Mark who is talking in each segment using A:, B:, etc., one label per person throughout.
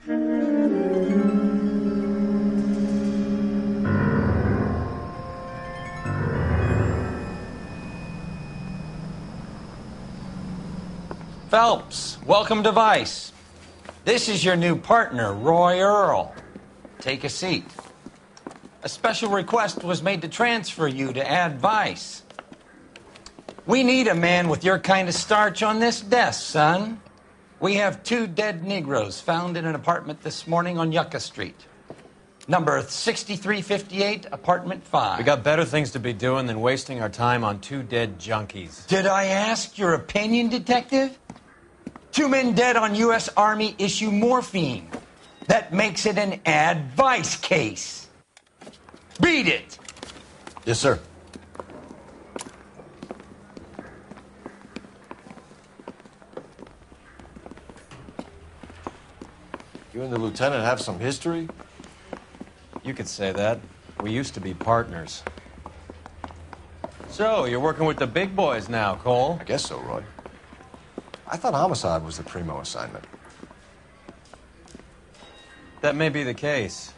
A: Phelps, welcome to Vice. This is your new partner, Roy Earl. Take a seat. A special request was made to transfer you to Ad Vice. We need a man with your kind of starch on this desk, son. We have 2 dead Negroes found in an apartment this morning on Yucca Street. Number 6358, apartment 5.
B: We got better things to be doing than wasting our time on 2 dead junkies.
A: Did I ask your opinion, detective? 2 men dead on U.S. Army issue morphine. That makes it an Ad Vice case. Beat it!
C: Yes, sir. You and the lieutenant have some history?
B: You could say that. We used to be partners. So, you're working with the big boys now, Cole?
C: I guess so, Roy. I thought homicide was the primo assignment.
B: That may be the case.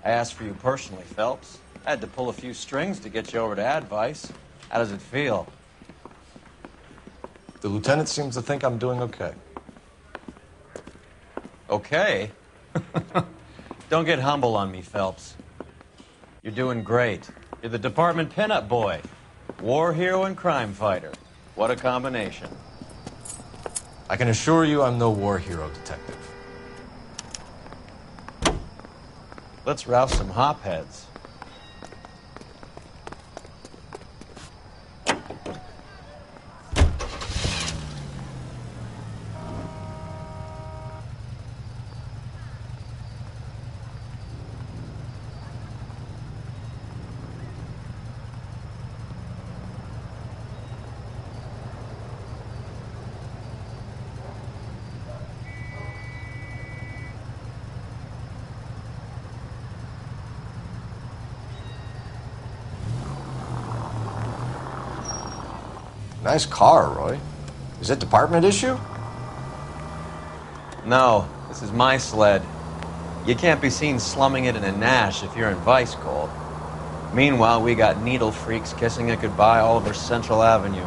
B: I asked for you personally, Phelps. I had to pull a few strings to get you over to Ad Vice. How does it feel?
C: The lieutenant seems to think I'm doing okay.
B: Okay? Don't get humble on me, Phelps. You're doing great. You're the department pinup boy. War hero and crime fighter. What a combination.
C: I can assure you I'm no war hero, detective.
B: Let's rouse some hopheads.
C: Nice car, Roy. Is it department issue?
B: No, this is my sled. You can't be seen slumming it in a Nash if you're in Vice, Cole. Meanwhile, we got needle freaks kissing it goodbye all over Central Avenue.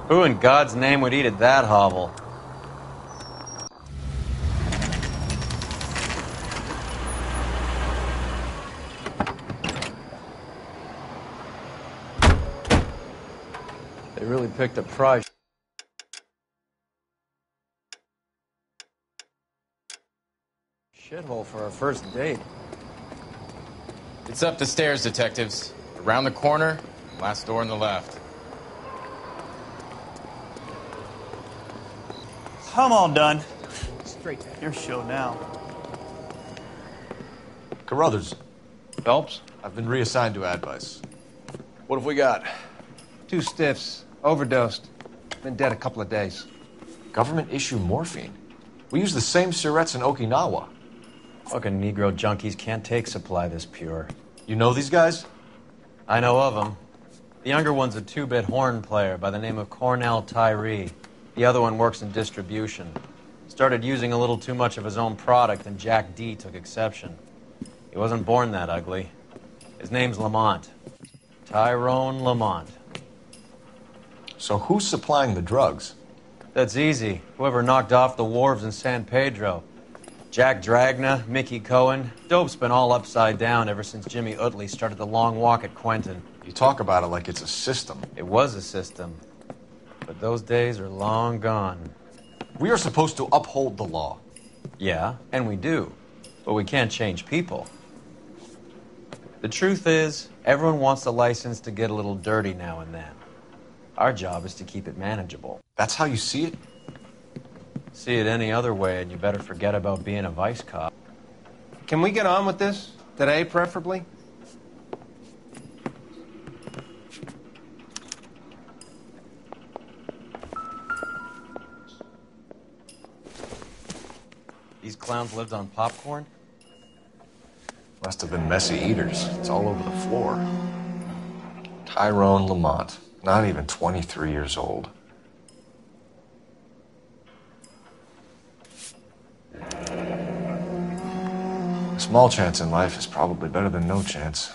B: Who in God's name would eat at that hovel? They really picked a prize. Shithole for our first date.
D: It's up the stairs, detectives. Around the corner, last door on the left.
E: I'm all done. Straight to your show now.
C: Carruthers,
D: Phelps?
C: I've been reassigned to Ad Vice.
D: What have we got?
F: 2 stiffs. Overdosed. Been dead a couple of days.
C: Government issue morphine. We use the same syrettes in Okinawa.
B: Fucking Negro junkies can't take supply this pure.
C: You know these guys?
B: I know of them. The younger one's a 2-bit horn player by the name of Cornell Tyree. The other one works in distribution. Started using a little too much of his own product, and Jack D took exception. He wasn't born that ugly. His name's Lamont. Tyrone Lamont.
C: So who's supplying the drugs?
B: That's easy. Whoever knocked off the wharves in San Pedro. Jack Dragna, Mickey Cohen. Dope's been all upside down ever since Jimmy Utley started the long walk at Quentin.
C: You talk about it like it's a system.
B: It was a system. But those days are long gone.
C: We are supposed to uphold the law.
B: Yeah, and we do. But we can't change people. The truth is, everyone wants a license to get a little dirty now and then. Our job is to keep it manageable.
C: That's how you see it?
B: See it any other way, and you better forget about being a vice cop.
F: Can we get on with this? Today, preferably?
B: These clowns lived on popcorn?
C: Must have been messy eaters. It's all over the floor. Tyrone Lamont, not even 23 years old. A small chance in life is probably better than no chance.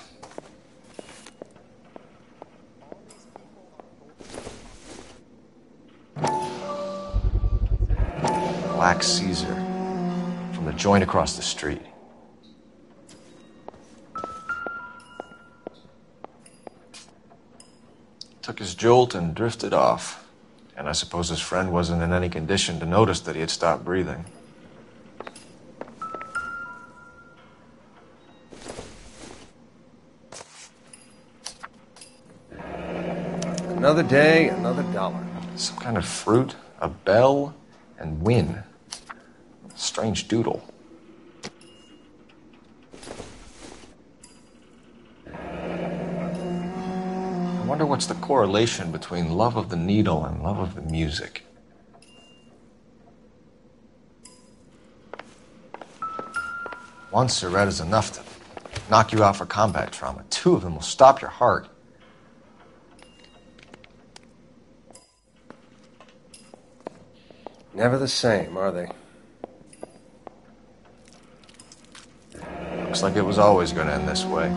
C: Black Caesar, from the joint across the street. Took his jolt and drifted off. And I suppose his friend wasn't in any condition to notice that he had stopped breathing.
F: Another day, another dollar.
C: Some kind of fruit, a bell, and win. Strange doodle. I wonder what's the correlation between love of the needle and love of the music. One cigarette is enough to knock you out for combat trauma. Two of them will stop your heart.
F: Never the same, are they?
C: Looks like it was always going to end this way.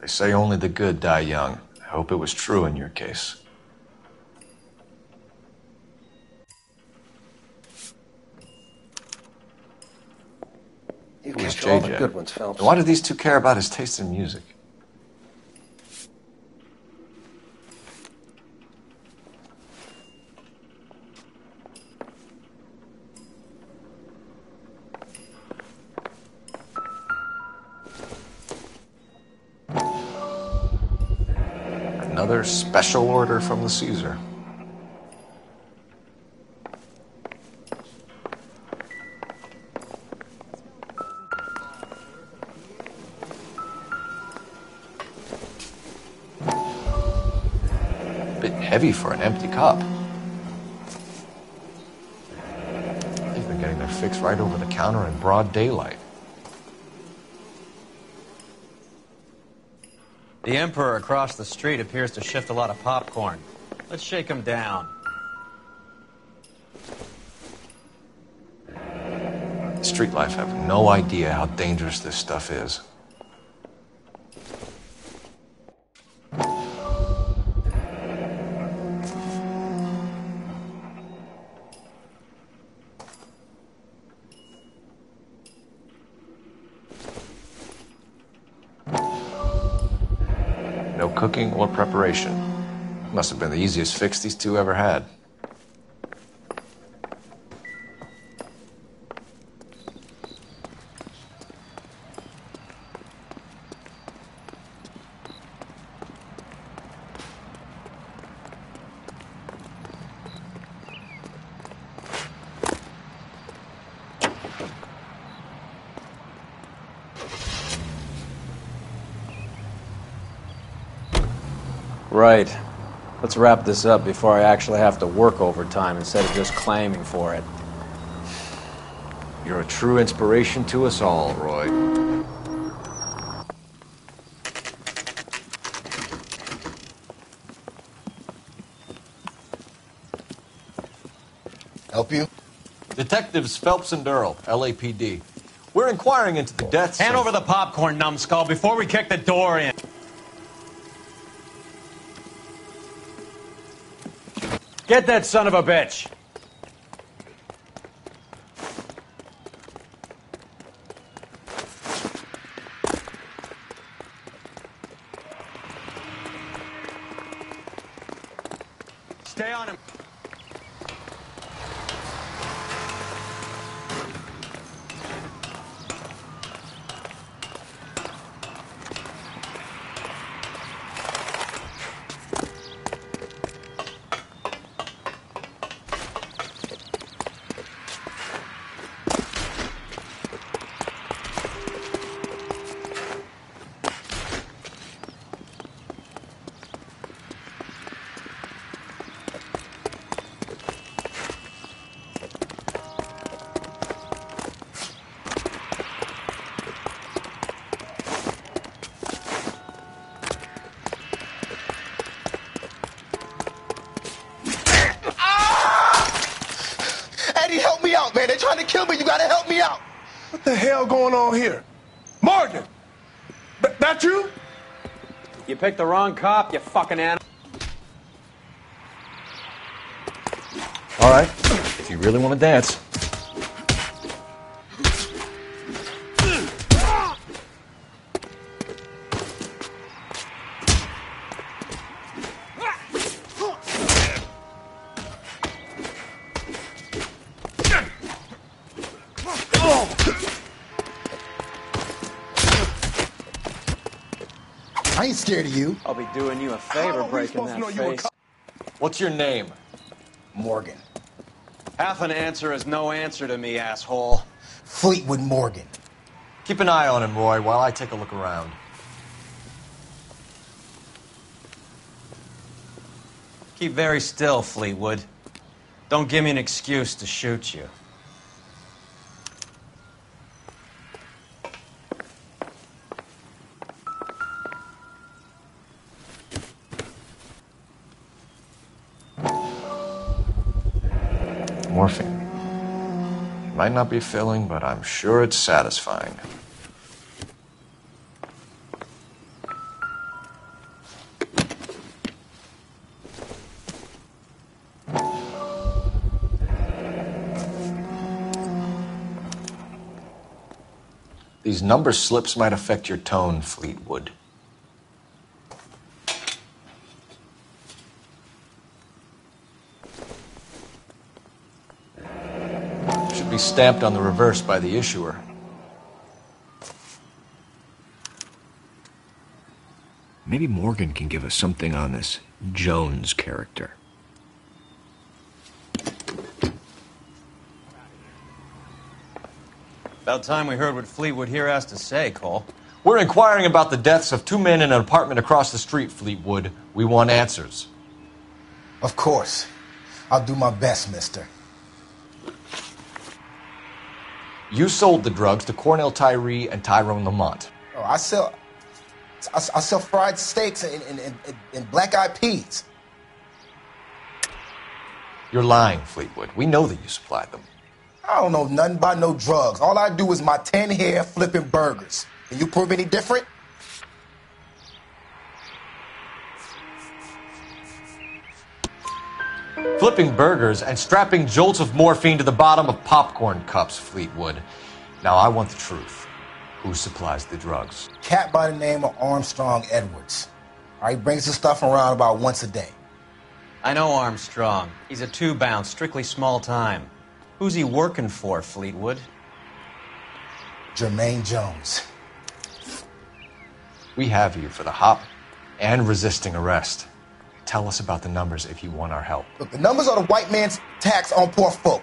C: They say only the good die young. I hope it was true in your case.
F: You
C: Who was
F: catch all the
C: JJ?
F: good ones, Phelps.
C: Why do these two care about his taste in music? Another special order from the Caesar. Bit heavy for an empty cup. They've been getting their fix right over the counter in broad daylight.
B: The Emperor across the street appears to shift a lot of popcorn. Let's shake him down.
C: Street life have no idea how dangerous this stuff is. No cooking or preparation. Must have been the easiest fix these two ever had.
G: Right. Let's wrap this up before I actually have to work overtime instead of just claiming for it.
C: You're a true inspiration to us all, Roy.
H: Help you?
C: Detectives Phelps and Durrell, LAPD. We're inquiring into the deaths
B: Hand
C: of...
B: over the popcorn, numbskull, before we kick the door in. Get that son of a bitch! Stay on him.
H: Hey, help me out, man. They're trying to kill me. You gotta help me out.
I: What the hell going on here? Morgan! That you?
G: You picked the wrong cop, you fucking animal.
C: All right, if you really want to dance.
H: I ain't scared of you.
G: I'll be doing you a favor breaking that face.
C: What's your name?
H: Morgan.
G: Half an answer is no answer to me, asshole.
H: Fleetwood Morgan.
C: Keep an eye on him, Roy, while I take a look around.
B: Keep very still, Fleetwood. Don't give me an excuse to shoot you.
C: Morphine. Might not be filling, but I'm sure it's satisfying. These number slips might affect your tone, Fleetwood. Should be stamped on the reverse by the issuer. Maybe Morgan can give us something on this Jones character.
B: About time we heard what Fleetwood here has to say, Cole.
C: We're inquiring about the deaths of two men in an apartment across the street, Fleetwood. We want answers.
H: Of course. I'll do my best, mister.
C: You sold the drugs to Cornell Tyree and Tyrone Lamont.
H: Oh, I sell fried steaks and black-eyed peas.
C: You're lying, Fleetwood. We know that you supplied them.
H: I don't know nothing about no drugs. All I do is my 10 hair flipping burgers. Can you prove any different?
C: Flipping burgers and strapping jolts of morphine to the bottom of popcorn cups, Fleetwood. Now I want the truth. Who supplies the drugs?
H: Cat by the name of Armstrong Edwards. All right, brings the stuff around about once a day.
B: I know Armstrong. He's a two-bound, strictly small time. Who's he working for, Fleetwood?
H: Jermaine Jones.
C: We have you for the hop and resisting arrest. Tell us about the numbers if you want our help.
H: Look, the numbers are the white man's tax on poor folk.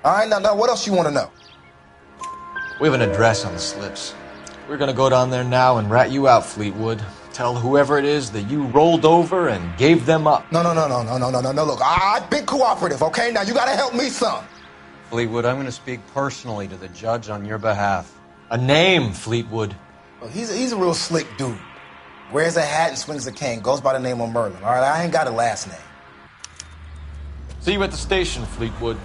H: All right, now what else you want to know?
C: We have an address on the slips. We're gonna go down there now and rat you out, Fleetwood. Tell whoever it is that you rolled over and gave them up.
H: No. Look, I've been cooperative, okay? Now you gotta help me some.
B: Fleetwood, I'm going to speak personally to the judge on your behalf.
C: A name, Fleetwood.
H: Look, he's a real slick dude. Wears a hat and swings a cane. Goes by the name of Merlin. All right, I ain't got a last name.
C: See you at the station, Fleetwood.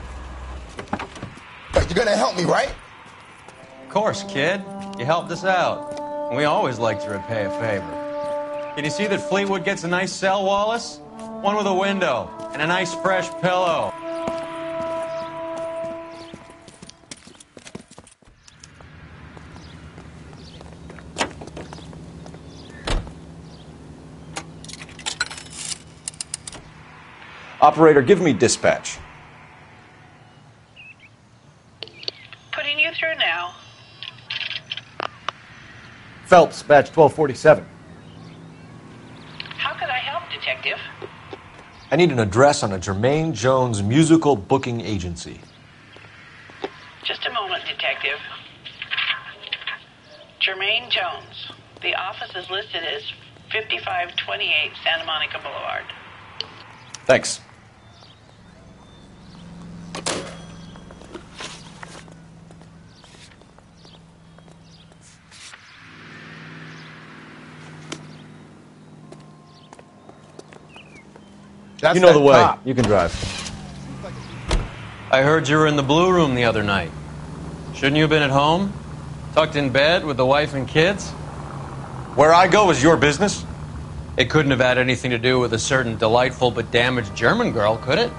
H: But you're gonna help me, right?
B: Of course, kid. You helped us out. And we always like to repay a favor. Can you see that Fleetwood gets a nice cell, Wallace? One with a window and a nice fresh pillow.
C: Operator, give me dispatch.
J: Putting you through now.
C: Phelps, badge 1247.
J: How could I help, Detective?
C: I need an address on a Jermaine Jones musical booking agency.
J: Just a moment, Detective. Jermaine Jones. The office is listed as 5528 Santa Monica Boulevard.
C: Thanks.
F: That's
C: You know the way.
F: cop.
C: You can drive.
B: I heard you were in the Blue Room the other night. Shouldn't you have been at home? Tucked in bed with the wife and kids?
C: Where I go is your business?
B: It couldn't have had anything to do with a certain delightful but damaged German girl, could it?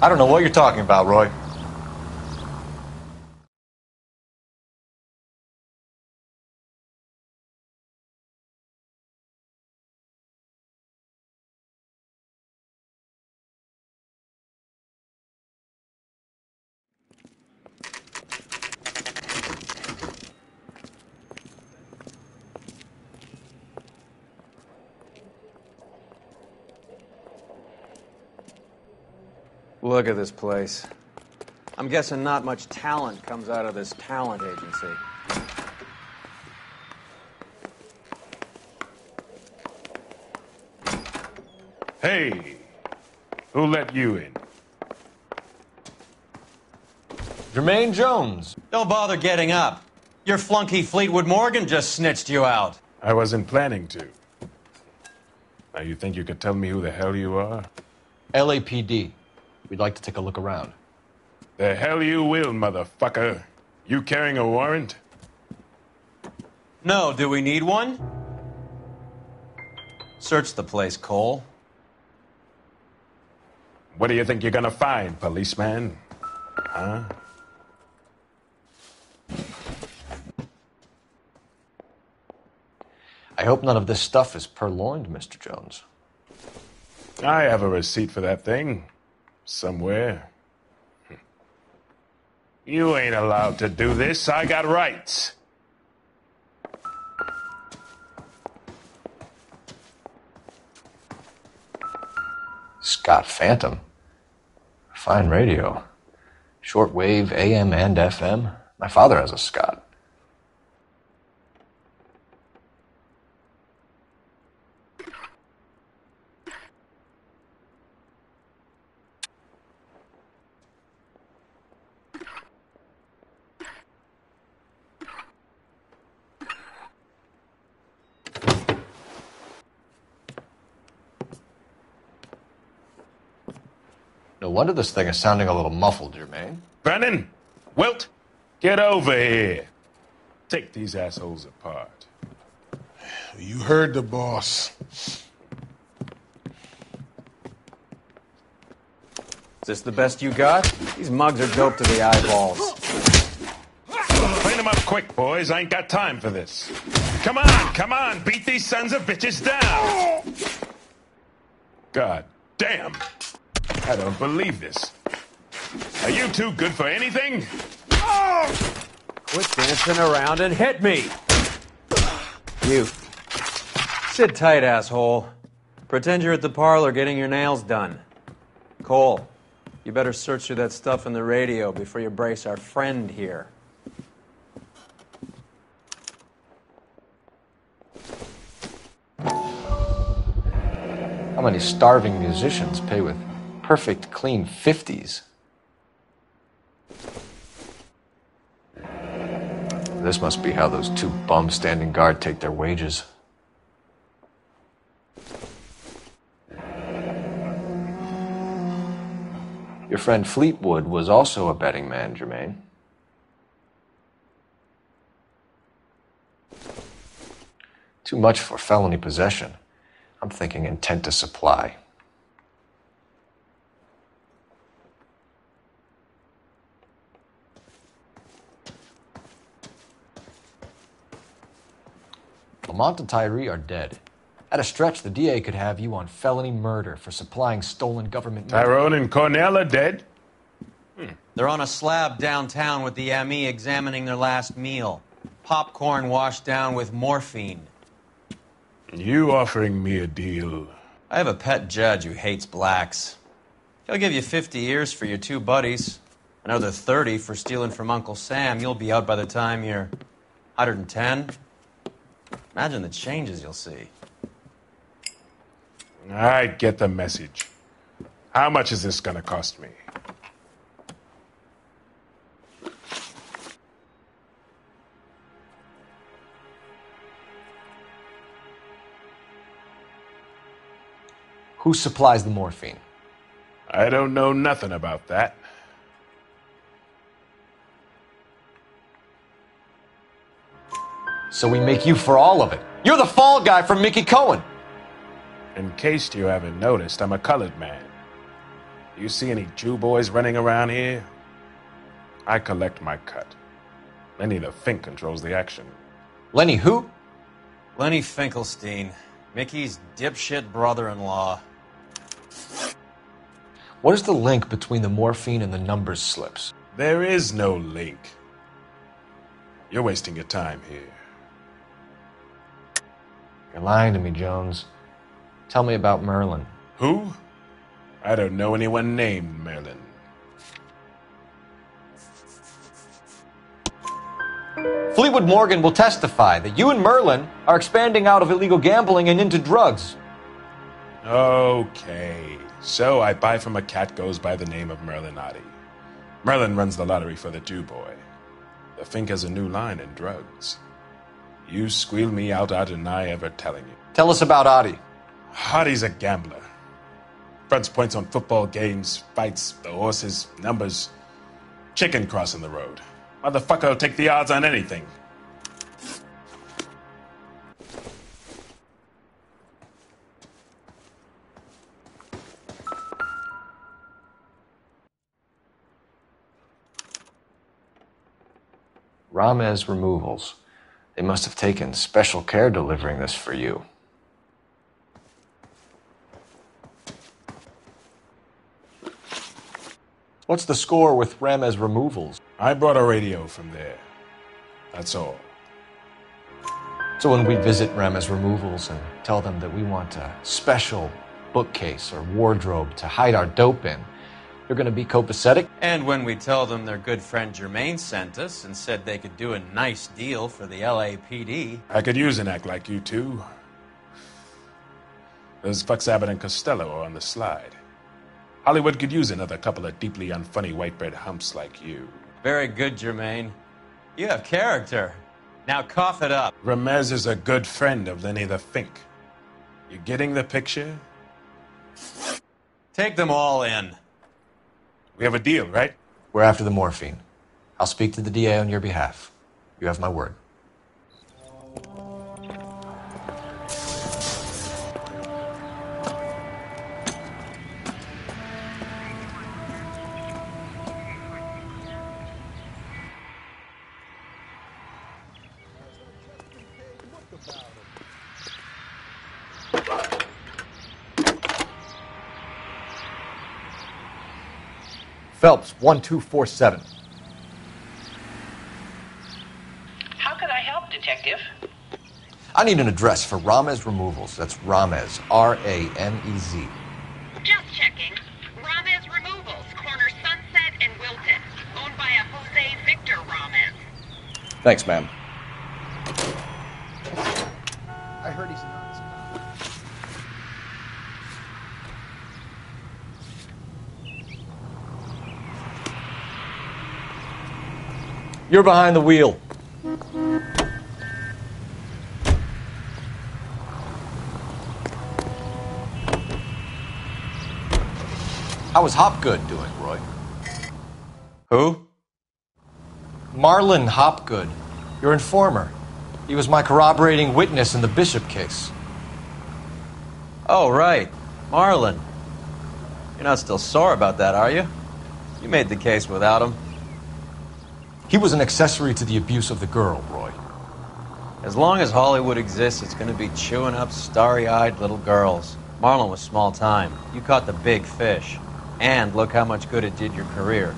C: I don't know what you're talking about, Roy.
G: Look at this place. I'm guessing not much talent comes out of this talent agency.
I: Hey, who let you in?
C: Jermaine Jones.
B: Don't bother getting up. Your flunky Fleetwood Morgan just snitched you out.
I: I wasn't planning to. Now, you think you could tell me who the hell you are?
C: LAPD. We'd like to take a look around.
I: The hell you will, motherfucker. You carrying a warrant?
B: No, do we need one? Search the place, Cole.
I: What do you think you're gonna find, policeman? Huh?
C: I hope none of this stuff is purloined, Mr. Jones.
I: I have a receipt for that thing. Somewhere. You ain't allowed to do this. I got rights.
C: Scott Phantom. Fine radio. Shortwave, AM and FM. My father has a Scott. No wonder this thing is sounding a little muffled, Jermaine.
I: Brennan, Wilt, get over here. Take these assholes apart.
K: You heard the boss.
G: Is this the best you got? These mugs are dope to the eyeballs.
I: Clean them up quick, boys. I ain't got time for this. Come on, beat these sons of bitches down. God damn. I don't believe this. Are you too good for anything?
G: Quit dancing around and hit me! You. Sit tight, asshole. Pretend you're at the parlor getting your nails done. Cole, you better search through that stuff in the radio before you brace our friend here.
C: How many starving musicians pay with perfect, clean 50s? This must be how those two bums standing guard take their wages. Your friend Fleetwood was also a betting man, Jermaine. Too much for felony possession. I'm thinking intent to supply. Lamont and Tyree are dead. At a stretch, the DA could have you on felony murder for supplying stolen government money.
I: Tyrone and Cornell are dead?
B: They're on a slab downtown with the ME examining their last meal. Popcorn washed down with morphine.
I: You offering me a deal?
B: I have a pet judge who hates blacks. He'll give you 50 years for your two buddies. Another 30 for stealing from Uncle Sam. You'll be out by the time you're 110. Imagine the changes you'll see.
I: I get the message. How much is this gonna cost me?
C: Who supplies the morphine?
I: I don't know nothing about that.
C: So we make you for all of it. You're the fall guy from Mickey Cohen.
I: In case you haven't noticed, I'm a colored man. Do you see any Jew boys running around here? I collect my cut. Lenny the Fink controls the action.
C: Lenny who?
B: Lenny Finkelstein, Mickey's dipshit brother-in-law.
C: What is the link between the morphine and the numbers slips?
I: There is no link. You're wasting your time here.
C: You're lying to me, Jones. Tell me about Merlin.
I: Who? I don't know anyone named Merlin.
C: Fleetwood Morgan will testify that you and Merlin are expanding out of illegal gambling and into drugs.
I: Okay, so I buy from a cat goes by the name of Merlinotti. Merlin runs the lottery for the Jew boy. The Fink has a new line in drugs. You squeal me out, I deny ever telling you.
C: Tell us about Adi.
I: Adi's a gambler. Fronts points on football games, fights, the horses, numbers. Chicken crossing the road. Motherfucker will take the odds on anything.
C: Ramez Removals. They must have taken special care delivering this for you. What's the score with Ramez Removals?
I: I brought a radio from there. That's all.
C: So when we visit Ramez Removals and tell them that we want a special bookcase or wardrobe to hide our dope in, they're going to be copacetic?
B: And when we tell them their good friend Jermaine sent us and said they could do a nice deal for the LAPD.
I: I could use an act like you two. Those fucks Abbott and Costello are on the slide. Hollywood could use another couple of deeply unfunny white bread humps like you.
B: Very good, Jermaine. You have character. Now cough it up.
I: Ramez is a good friend of Lenny the Fink. You getting the picture?
B: Take them all in.
I: We have a deal, right?
C: We're after the morphine. I'll speak to the DA on your behalf. You have my word. Phelps, 1247.
J: How can I help, Detective?
C: I need an address for Ramez Removals. That's Ramez, R-A-M-E-Z.
L: Just checking. Ramez Removals, corner Sunset and Wilton. Owned by a Jose Victor Ramez.
C: Thanks, ma'am.
F: I heard he's nuts.
C: You're behind the wheel. How was Hopgood doing, Roy?
B: Who?
C: Marlon Hopgood, your informer. He was my corroborating witness in the Bishop case.
B: Oh, right. Marlon. You're not still sore about that, are you? You made the case without him.
C: He was an accessory to the abuse of the girl, Roy.
B: As long as Hollywood exists, it's going to be chewing up starry-eyed little girls. Marlon was small time. You caught the big fish. And look how much good it did your career.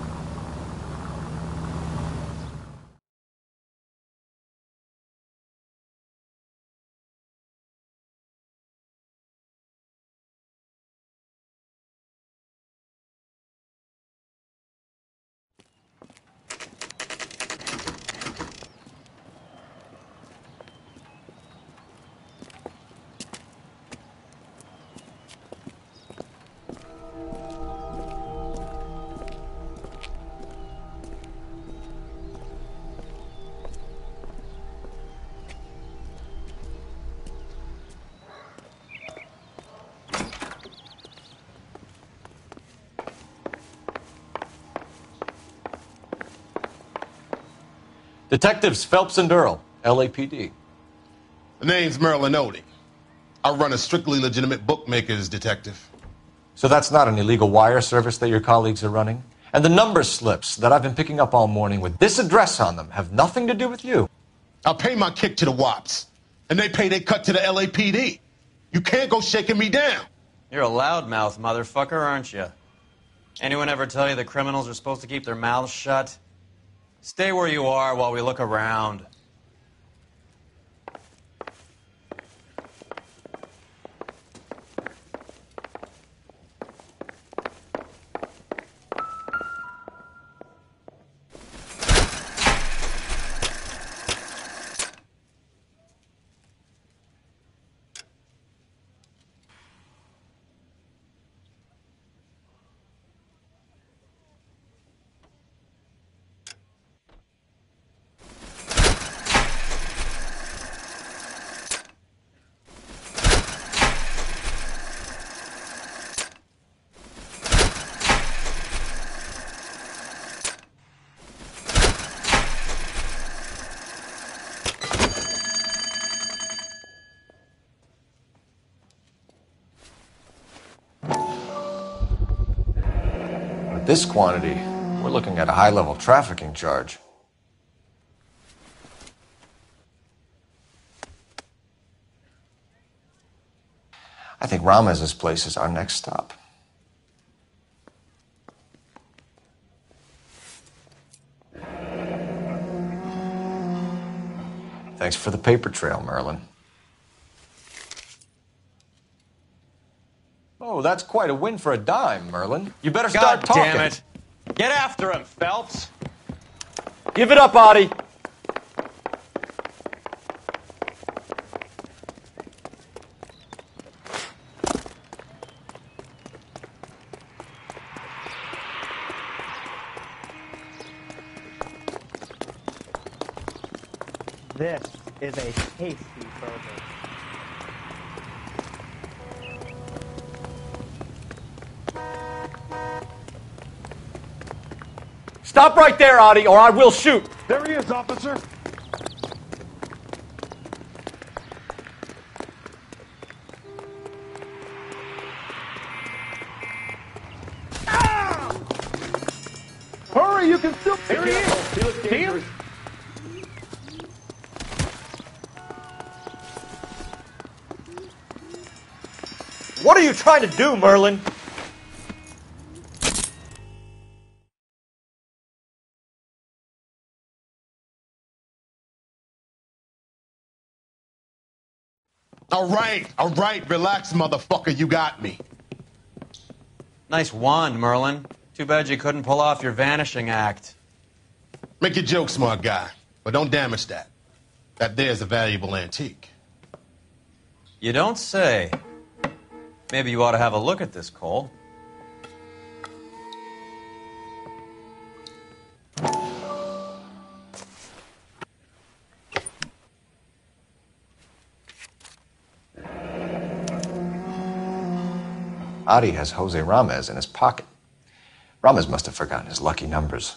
C: Detectives Phelps and Earl, LAPD.
K: The name's Merlin Odie. I run a strictly legitimate bookmaker's detective.
C: So that's not an illegal wire service that your colleagues are running? And the number slips that I've been picking up all morning with this address on them have nothing to do with you?
K: I pay my kick to the WAPs, and they pay their cut to the LAPD. You can't go shaking me down.
B: You're a loudmouth motherfucker, aren't you? Anyone ever tell you that criminals are supposed to keep their mouths shut? Stay where you are while we look around.
C: This quantity, we're looking at a high-level trafficking charge. I think Ramez's place is our next stop. Thanks for the paper trail, Merlin. Oh, that's quite a win for a dime, Merlin. You better start talking.
B: God damn it. Get after him, Phelps.
G: Give it up, Audie.
M: This is a tasty burger.
G: Stop right there, Audie, or I will shoot.
K: There he is, officer. Ah! Hurry, you can still... There he is. He looks dangerous.
G: What are you trying to do, Merlin?
K: All right, relax, motherfucker, you got me.
B: Nice wand, Merlin. Too bad you couldn't pull off your vanishing act.
K: Make your joke, smart guy, but don't damage that. That there's a valuable antique.
B: You don't say. Maybe you ought to have a look at this, Cole.
C: Audie has Jose Ramez in his pocket. Ramez must have forgotten his lucky numbers.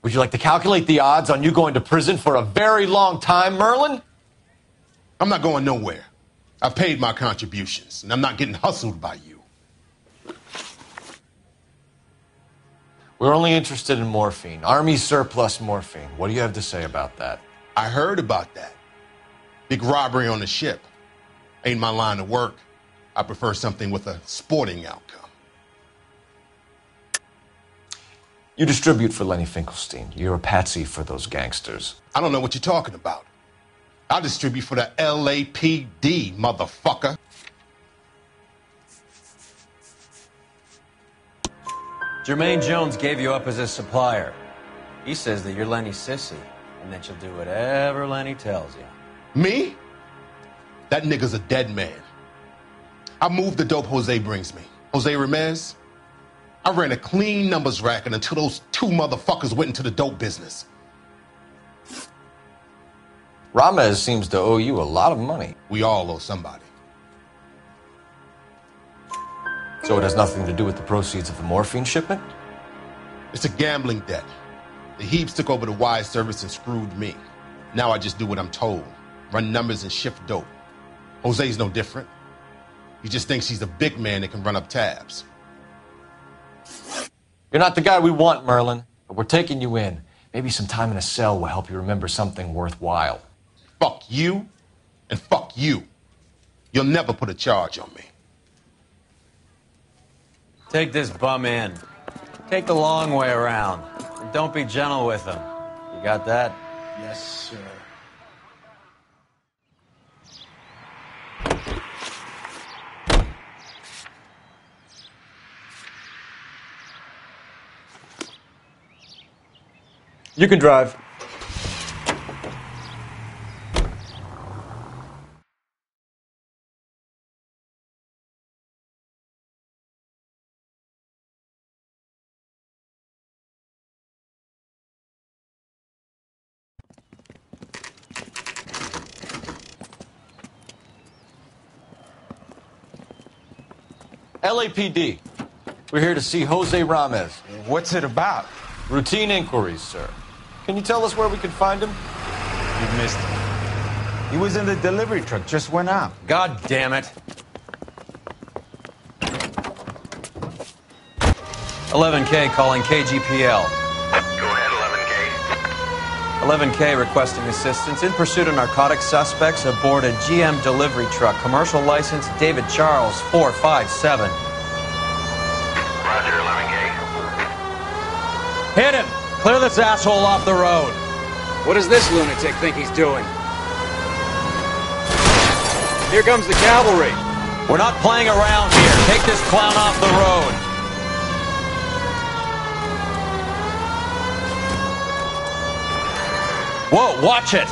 C: Would you like to calculate the odds on you going to prison for a very long time, Merlin?
K: I'm not going nowhere. I've paid my contributions, and I'm not getting hustled by you.
C: We're only interested in morphine. Army surplus morphine. What do you have to say about that?
K: I heard about that. Big robbery on the ship. Ain't my line of work. I prefer something with a sporting outcome.
C: You distribute for Lenny Finkelstein. You're a patsy for those gangsters.
K: I don't know what you're talking about. I distribute for the LAPD, motherfucker.
B: Jermaine Jones gave you up as his supplier. He says that you're Lenny's sissy, and that you'll do whatever Lenny tells you.
K: Me? That nigga's a dead man. I moved the dope Jose brings me. Jose Ramez? I ran a clean numbers racket until those two motherfuckers went into the dope business.
C: Ramez seems to owe you a lot of money.
K: We all owe somebody.
C: So it has nothing to do with the proceeds of the morphine shipment?
K: It's a gambling debt. The Heaps took over the wire service and screwed me. Now I just do what I'm told. Run numbers and shift dope. Jose's no different. He just thinks he's a big man that can run up tabs.
C: You're not the guy we want, Merlin, but we're taking you in. Maybe some time in a cell will help you remember something worthwhile.
K: Fuck you, and fuck you. You'll never put a charge on me.
B: Take this bum in. Take the long way around. And don't be gentle with him. You got that?
H: Yes, sir.
C: You can drive. LAPD. We're here to see Jose Ramez.
A: What's it about?
C: Routine inquiries, sir. Can you tell us where we can find him?
A: You missed him. He was in the delivery truck, just went out.
B: God damn it. 11K calling KGPL.
N: Go ahead, 11K.
B: 11K requesting assistance in pursuit of narcotic suspects aboard a GM delivery truck. Commercial license David Charles 457.
N: Roger, 11K.
B: Hit him! Clear this asshole off the road.
G: What does this lunatic think he's doing? Here comes the cavalry.
B: We're not playing around here. Take this clown off the road. Whoa, watch it!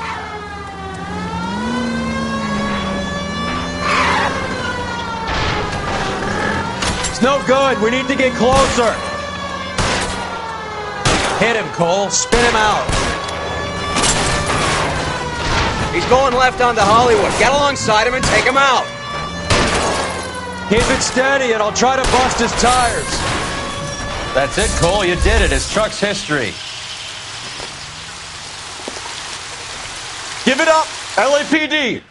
B: It's no good. We need to get closer. Hit him, Cole. Spin him out.
G: He's going left onto Hollywood. Get alongside him and take him out.
B: Keep it steady and I'll try to bust his tires. That's it, Cole. You did it. His truck's history.
C: Give it up, LAPD!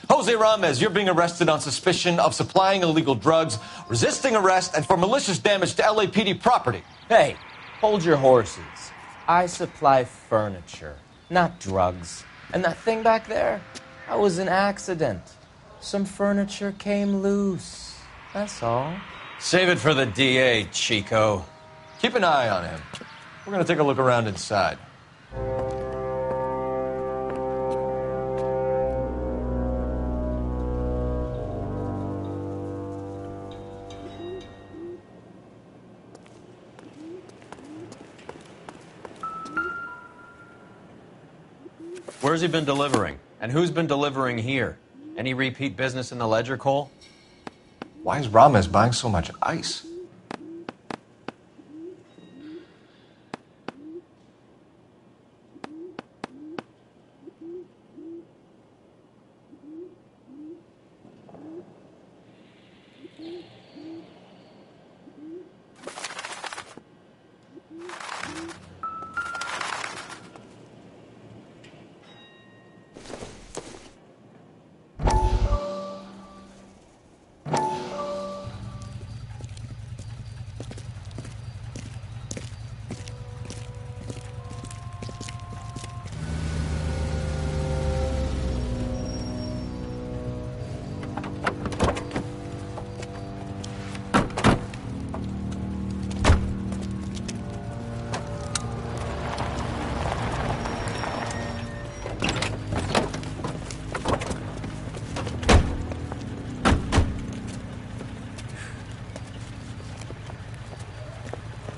C: Jose Ramez, you're being arrested on suspicion of supplying illegal drugs, resisting arrest, and for malicious damage to LAPD property.
O: Hey, hold your horses. I supply furniture, not drugs. And that thing back there, that was an accident. Some furniture came loose. That's all.
B: Save it for the DA, Chico.
C: Keep an eye on him. We're going to take a look around inside.
B: Where's he been delivering? And who's been delivering here? Any repeat business in the ledger, Cole?
C: Why is Ramez buying so much ice?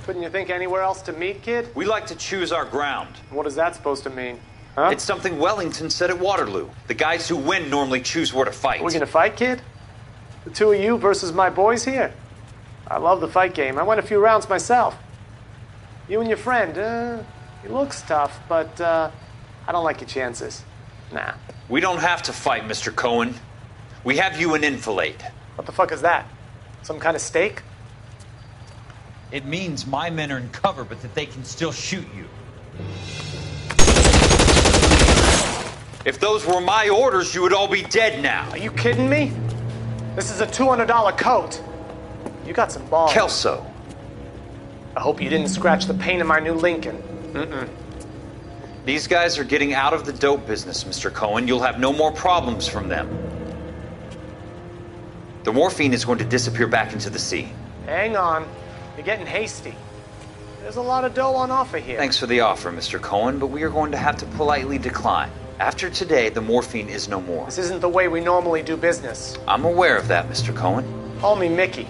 P: Couldn't you think anywhere else to meet, kid?
Q: We like to choose our ground.
P: What is that supposed to mean? Huh?
Q: It's something Wellington said at Waterloo. The guys who win normally choose where to fight.
P: Are we gonna fight, kid? The two of you versus my boys here? I love the fight game. I went a few rounds myself. You and your friend, he looks tough, but I don't like your chances. Nah.
Q: We don't have to fight, Mr. Cohen. We have you an enfilade.
P: What the fuck is that? Some kind of steak?
Q: It means my men are in cover, but that they can still shoot you. If those were my orders, you would all be dead now.
P: Are you kidding me? This is a $200 coat. You got some balls.
Q: Kelso.
P: I hope you didn't scratch the paint in my new Lincoln. Mm-mm.
Q: These guys are getting out of the dope business, Mr. Cohen. You'll have no more problems from them. The morphine is going to disappear back into the sea.
P: Hang on. You're getting hasty. There's a lot of dough on offer here.
Q: Thanks for the offer, Mr. Cohen, but we are going to have to politely decline. After today, the morphine is no more.
P: This isn't the way we normally do business.
Q: I'm aware of that, Mr. Cohen.
P: Call me Mickey.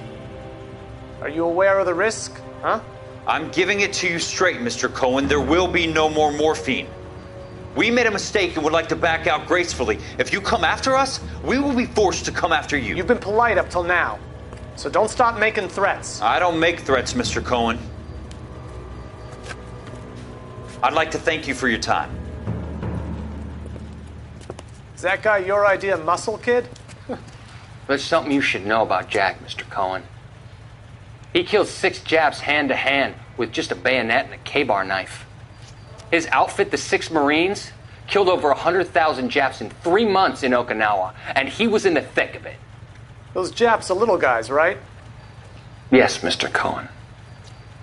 P: Are you aware of the risk, huh?
Q: I'm giving it to you straight, Mr. Cohen. There will be no more morphine. We made a mistake and would like to back out gracefully. If you come after us, we will be forced to come after you.
P: You've been polite up till now, so don't stop making threats.
Q: I don't make threats, Mr. Cohen. I'd like to thank you for your time.
P: Is that guy your idea of muscle, kid?
R: There's something you should know about Jack, Mr. Cohen. He killed 6 Japs hand to hand with just a bayonet and a K-bar knife. His outfit, the 6 Marines, killed over 100,000 Japs in 3 months in Okinawa, and he was in the thick of it.
P: Those Japs are little guys, right?
R: Yes, Mr. Cohen.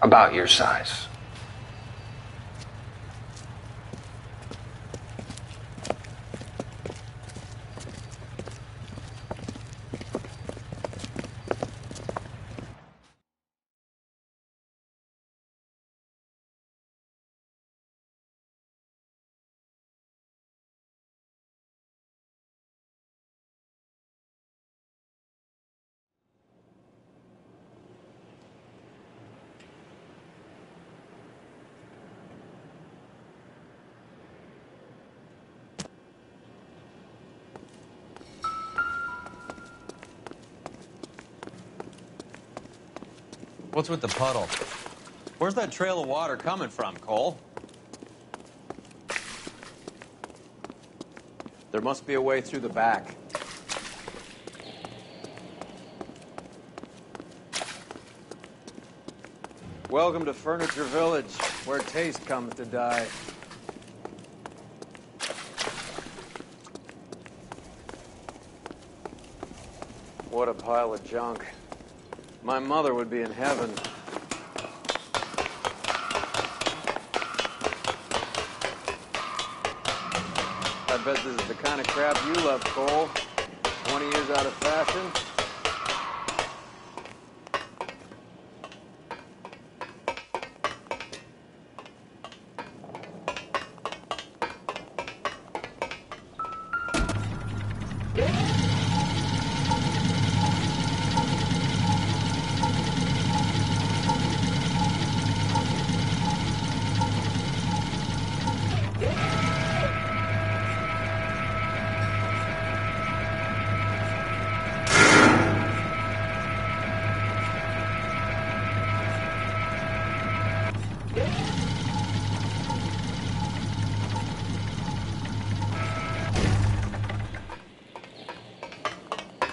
R: About your size.
B: What's with the puddle? Where's that trail of water coming from, Cole? There must be a way through the back. Welcome to Furniture Village, where taste comes to die. What a pile of junk. My mother would be in heaven. I bet this is the kind of crap you love, Cole. 20 years out of fashion.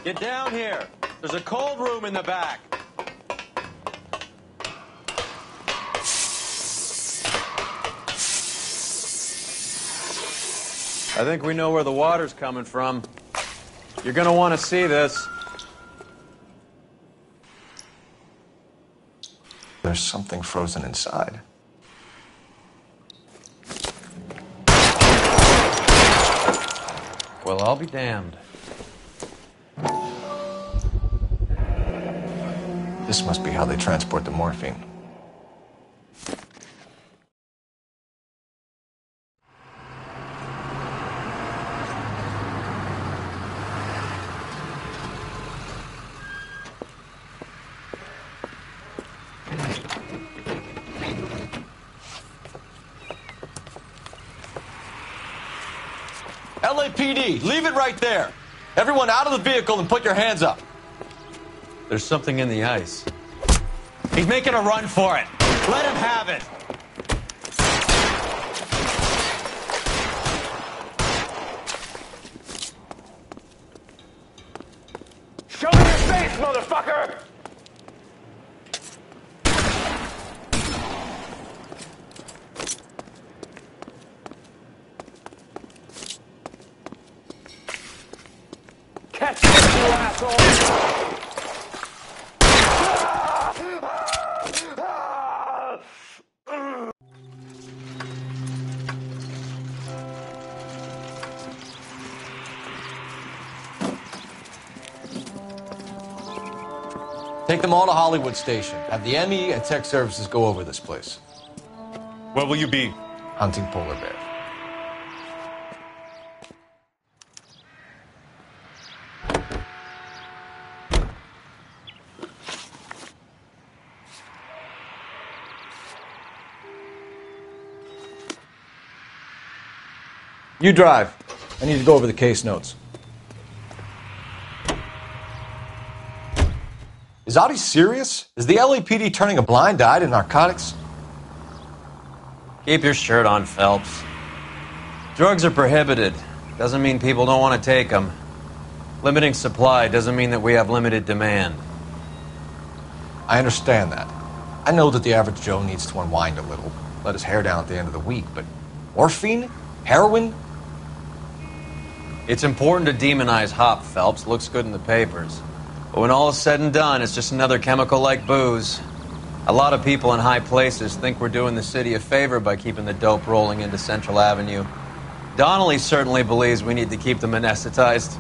B: Get down here. There's a cold room in the back. I think we know where the water's coming from. You're gonna want to see this.
C: There's something frozen inside.
B: Well, I'll be damned.
C: This must be how they transport the morphine.
S: LAPD, leave it right there. Everyone out of the vehicle and put your hands up.
B: There's something in the ice.
S: He's making a run for it. Let him have it.
P: Show me your face, motherfucker! Catch this, you asshole!
C: Take them all to Hollywood Station. Have the ME and Tech Services go over this place.
I: Where will you be?
C: Hunting polar bear. You drive. I need to go over the case notes. Is Audie serious? Is the LAPD turning a blind eye to narcotics?
B: Keep your shirt on, Phelps. Drugs are prohibited. Doesn't mean people don't want to take them. Limiting supply doesn't mean that we have limited demand.
C: I understand that. I know that the average Joe needs to unwind a little, let his hair down at the end of the week, but morphine? Heroin?
B: It's important to demonize hop, Phelps. Looks good in the papers. But when all is said and done, it's just another chemical like booze. A lot of people in high places think we're doing the city a favor by keeping the dope rolling into Central Avenue. Donnelly certainly believes we need to keep them anesthetized.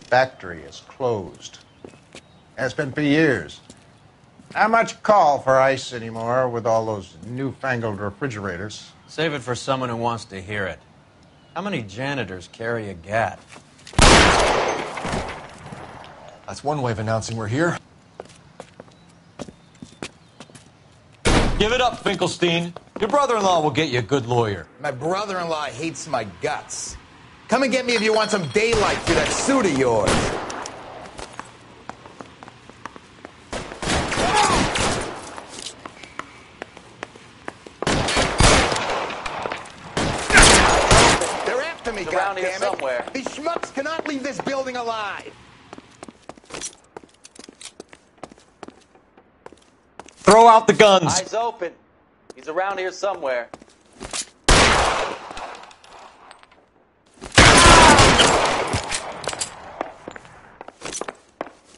T: Factory is closed. Has been for years. Not much call for ice anymore with all those newfangled refrigerators.
B: Save it for someone who wants to hear it. How many janitors carry a gat?
C: That's one way of announcing we're here. Give it up, Finkelstein. Your brother-in-law will get you a good lawyer.
H: My brother-in-law hates my guts. Come and get me if you want some daylight through that suit of yours. They're after me, goddammit. These schmucks cannot leave this building alive.
C: Throw out the guns.
S: Eyes open. He's around here somewhere.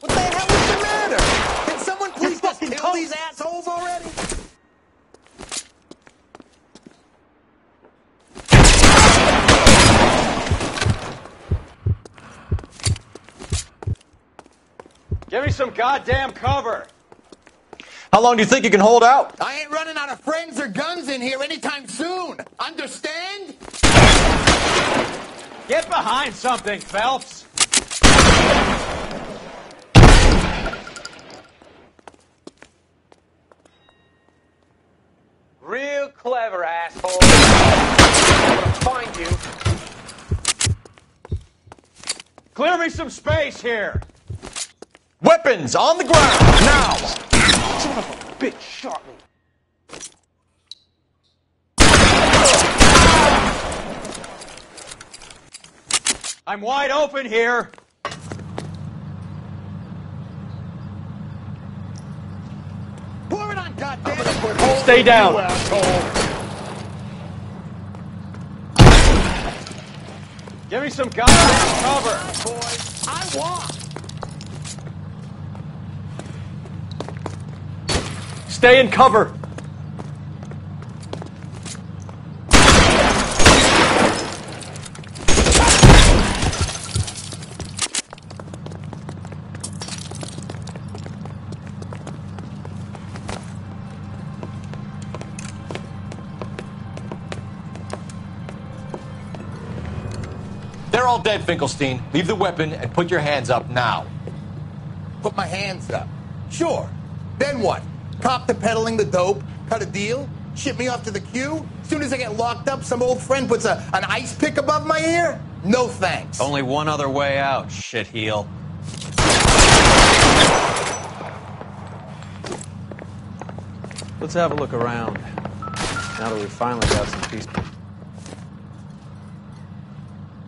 H: What the hell is the matter? Can someone please just kill these assholes already?
G: Give me some goddamn cover.
C: How long do you think you can hold out?
H: I ain't running out of friends or guns in here anytime soon. Understand?
G: Get behind something, Phelps.
S: Real clever, asshole. I'm gonna find you.
G: Clear me some space here.
C: Weapons on the ground, now!
P: Son of a bitch shot me.
G: I'm wide open here.
H: Pour it on, goddammit!
G: Stay down.
H: You asshole.
G: Give me some goddamn cover.
H: Boys, I want.
G: Stay in cover.
C: They're all dead, Finkelstein. Leave the weapon and put your hands up now.
H: Put my hands up. Sure. Then what? Cop to peddling the dope? Cut a deal? Ship me off to the queue? Soon as I get locked up, some old friend puts an ice pick above my ear? No thanks.
B: Only one other way out, shitheel. Let's have a look around. Now that we've finally got some peace.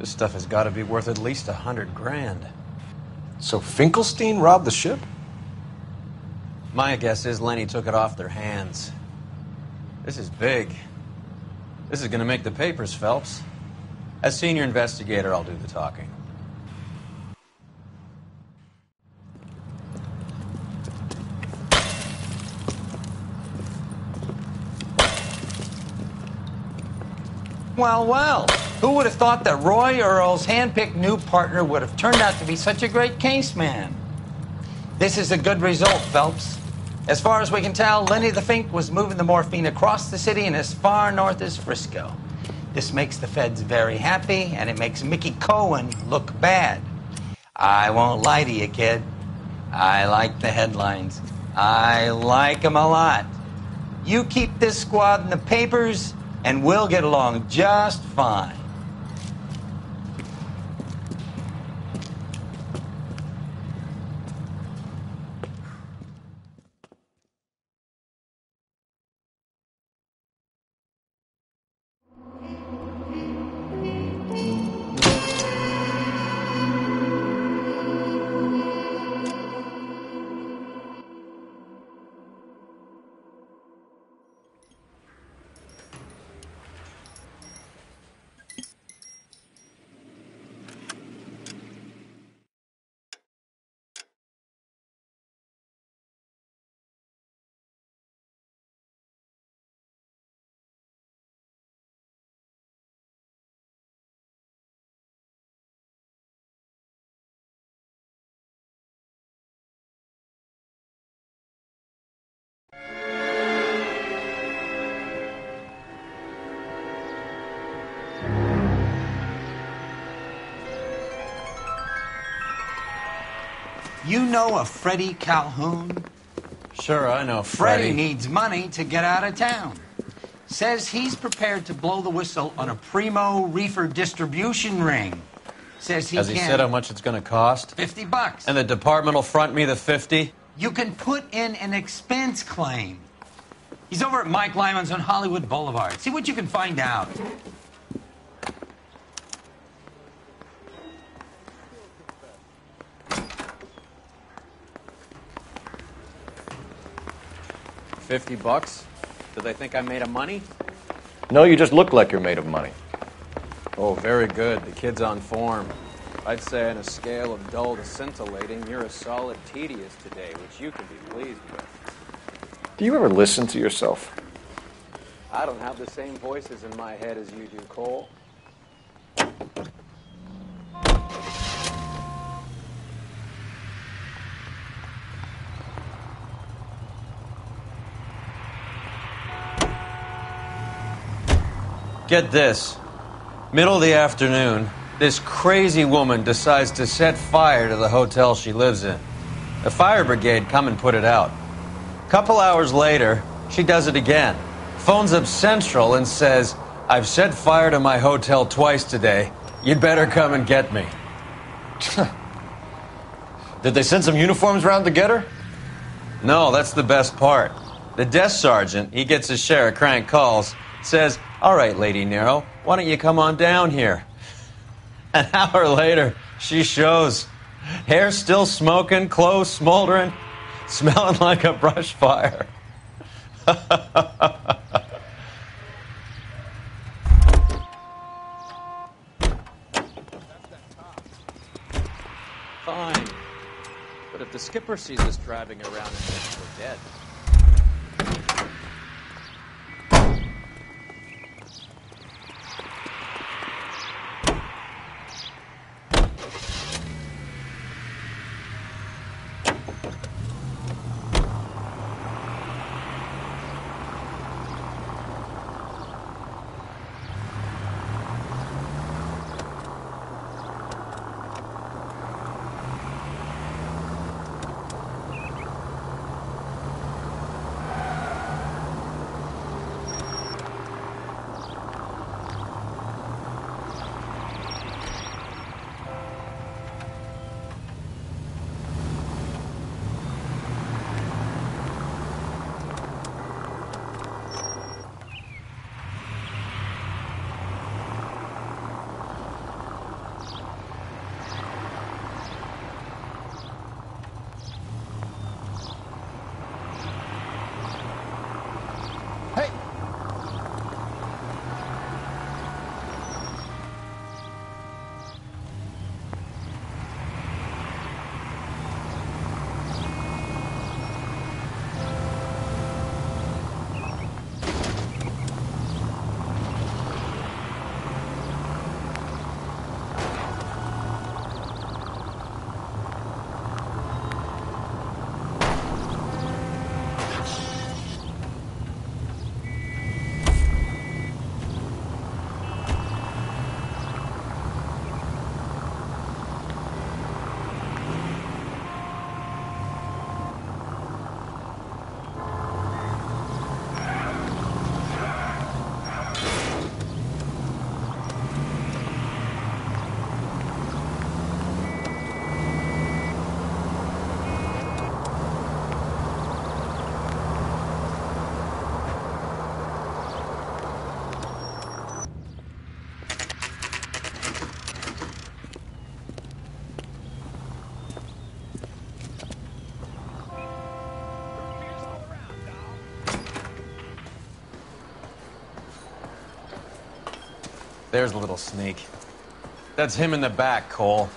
B: This stuff has got to be worth at least $100 grand.
C: So Finkelstein robbed the ship?
B: My guess is Lenny took it off their hands. This is big. This is going to make the papers, Phelps. As senior investigator, I'll do the talking.
A: Well, well. Who would have thought that Roy Earl's hand-picked new partner would have turned out to be such a great case man? This is a good result, Phelps. As far as we can tell, Lenny the Fink was moving the morphine across the city and as far north as Frisco. This makes the feds very happy, and it makes Mickey Cohen look bad. I won't lie to you, kid. I like the headlines. I like them a lot. You keep this squad in the papers, and we'll get along just fine. You know a Freddie Calhoun?
B: Sure, I know
A: Freddie needs money to get out of town. Says he's prepared to blow the whistle on a primo reefer distribution ring. Says he
B: Has he said how much it's going to cost?
A: $50.
B: And the department will front me the 50?
A: You can put in an expense claim. He's over at Mike Lyman's on Hollywood Boulevard. See what you can find out.
B: $50? Do they think I'm made of money?
C: No, you just look like you're made of money.
B: Oh, very good. The kid's on form. I'd say on a scale of dull to scintillating, you're a solid tedious today, which you can be pleased with.
C: Do you ever listen to yourself?
B: I don't have the same voices in my head as you do, Cole. Get this. Middle of the afternoon, this crazy woman decides to set fire to the hotel she lives in. The fire brigade come and put it out. Couple hours later, she does it again. Phones up Central and says, "I've set fire to my hotel twice today. You'd better come and get me."
C: Did they send some uniforms around to get her?
B: No, that's the best part. The desk sergeant, he gets his share of crank calls, says, "All right, Lady Nero, why don't you come on down here?" An hour later, she shows. Hair still smoking, clothes smoldering, smelling like a brush fire. Fine. But if the skipper sees us driving around and thinks we're dead... There's a little sneak. That's him in the back, Cole.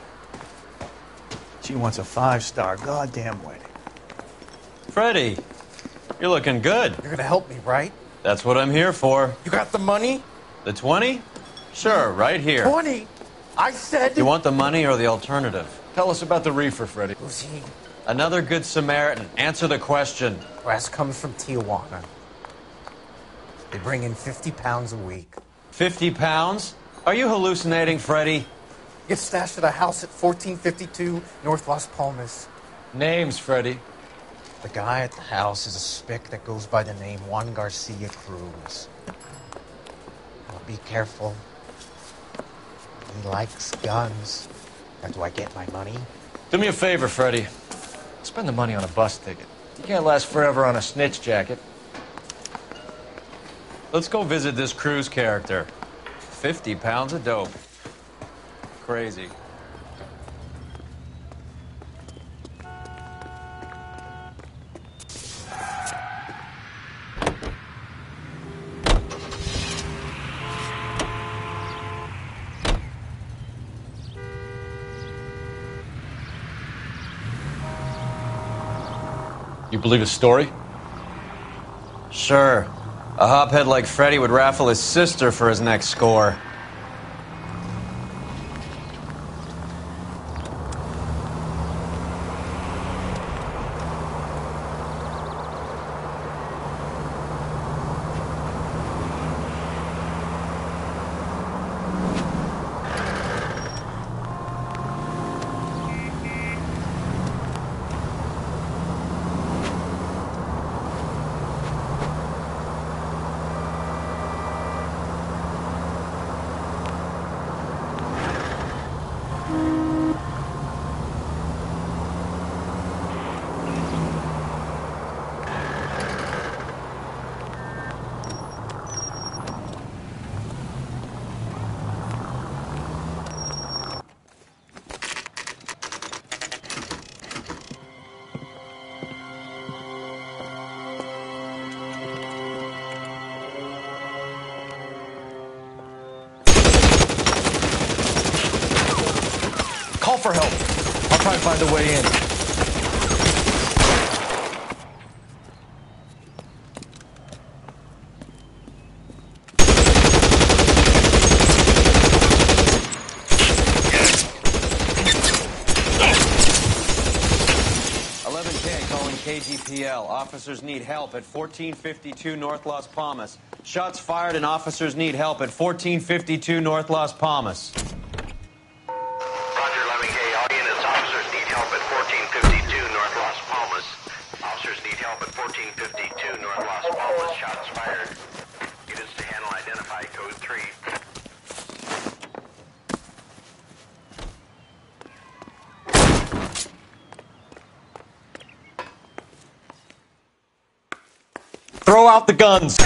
E: She wants a 5-star goddamn wedding.
B: Freddie, you're looking good.
T: You're gonna help me, right?
B: That's what I'm here for.
T: You got the money?
B: The 20? Sure, right here.
T: 20? I said...
B: You want the money or the alternative?
C: Tell us about the reefer, Freddie.
T: Who's he?
B: Another good Samaritan. Answer the question.
T: Grass comes from Tijuana. They bring in 50 pounds a week.
B: 50 pounds? Are you hallucinating, Freddie?
T: Gets stashed at a house at 1452 North Las Palmas.
C: Names, Freddie.
T: The guy at the house is a spick that goes by the name Juan Garcia Cruz. Now be careful. He likes guns. Now, do I get my money?
C: Do me a favor, Freddie. Spend the money on a bus ticket. You can't last forever on a snitch jacket.
B: Let's go visit this Cruz character. 50 pounds of dope. Crazy.
C: You believe his story?
B: Sure. A hophead like Freddie would raffle his sister for his next score.
C: Call for help. I'll try and find a way in.
B: KGPL. Officers need help at 1452 North Las Palmas. Shots fired and officers need help at 1452 North Las Palmas.
N: Roger, 11K. All units, officers need help at 1452 North Las Palmas. Officers need help at 1452 North Las Palmas. Shots fired. Units to handle identify code 3.
S: Throw out the guns!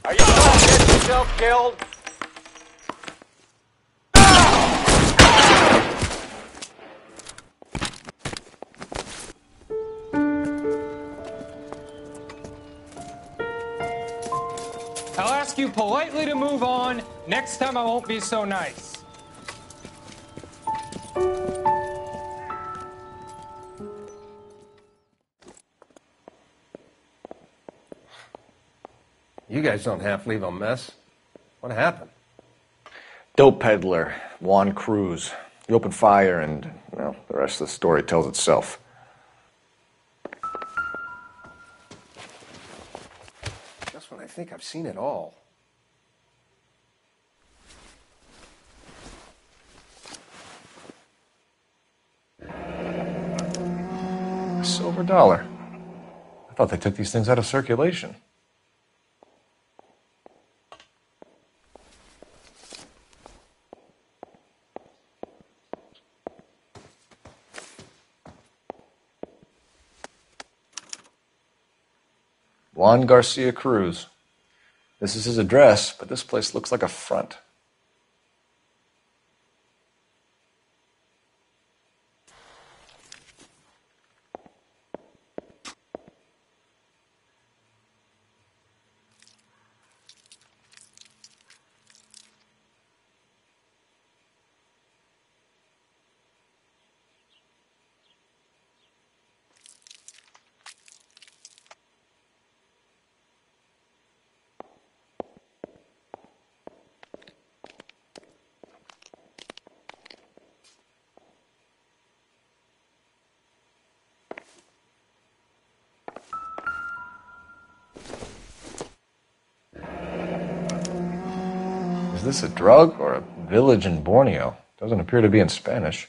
G: Are you gonna get yourself killed?
U: I'll ask you politely to move on. Next time I won't be so nice.
F: You guys don't half leave a mess. What happened?
C: Dope peddler, Juan Cruz. He opened fire and, well, the rest of the story tells itself.
F: Just when I think I've seen it all.
C: A silver dollar. I thought they took these things out of circulation. Juan Garcia Cruz. This is his address, but this place looks like a front. this a drug or a village in Borneo? Doesn't appear to be in Spanish.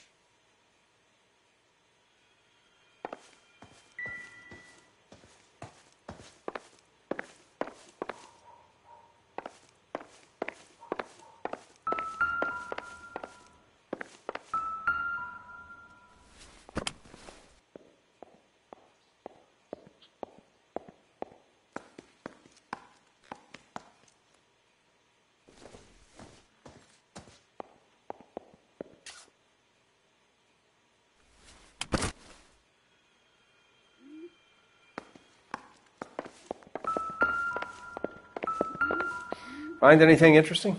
F: Find anything interesting?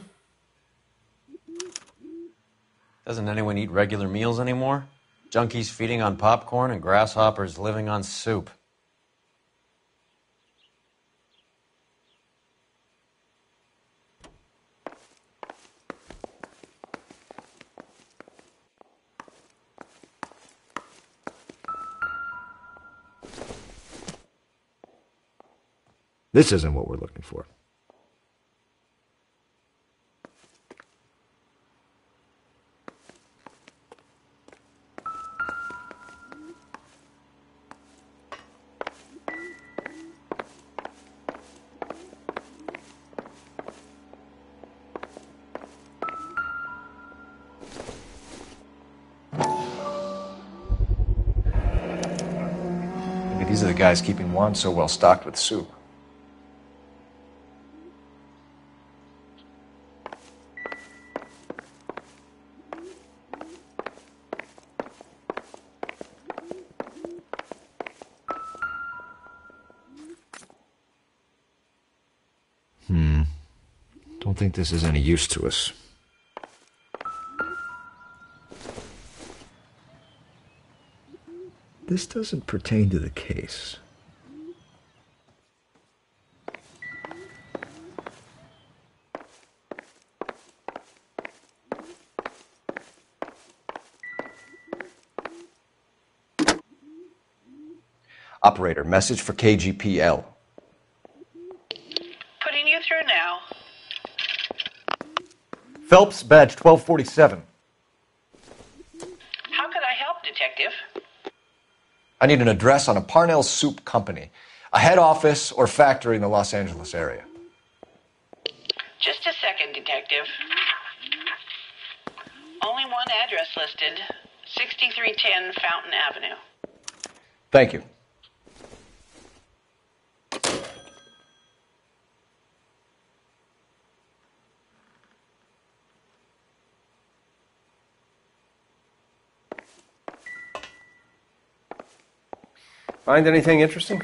B: Doesn't anyone eat regular meals anymore? Junkies feeding on popcorn and grasshoppers living on soup.
C: This isn't what we're looking for. Maybe these are the guys keeping Juan so well stocked with soup. Don't think this is any use to us. This doesn't pertain to the case. Operator, message for KGPL.
J: Putting you through now.
C: Phelps, badge 1247.
J: How could I help, Detective?
C: I need an address on a Parnell Soup Company, a head office or factory in the Los Angeles area.
J: Just a second, Detective. Only one address listed, 6310 Fountain Avenue.
C: Thank you.
F: Find anything interesting?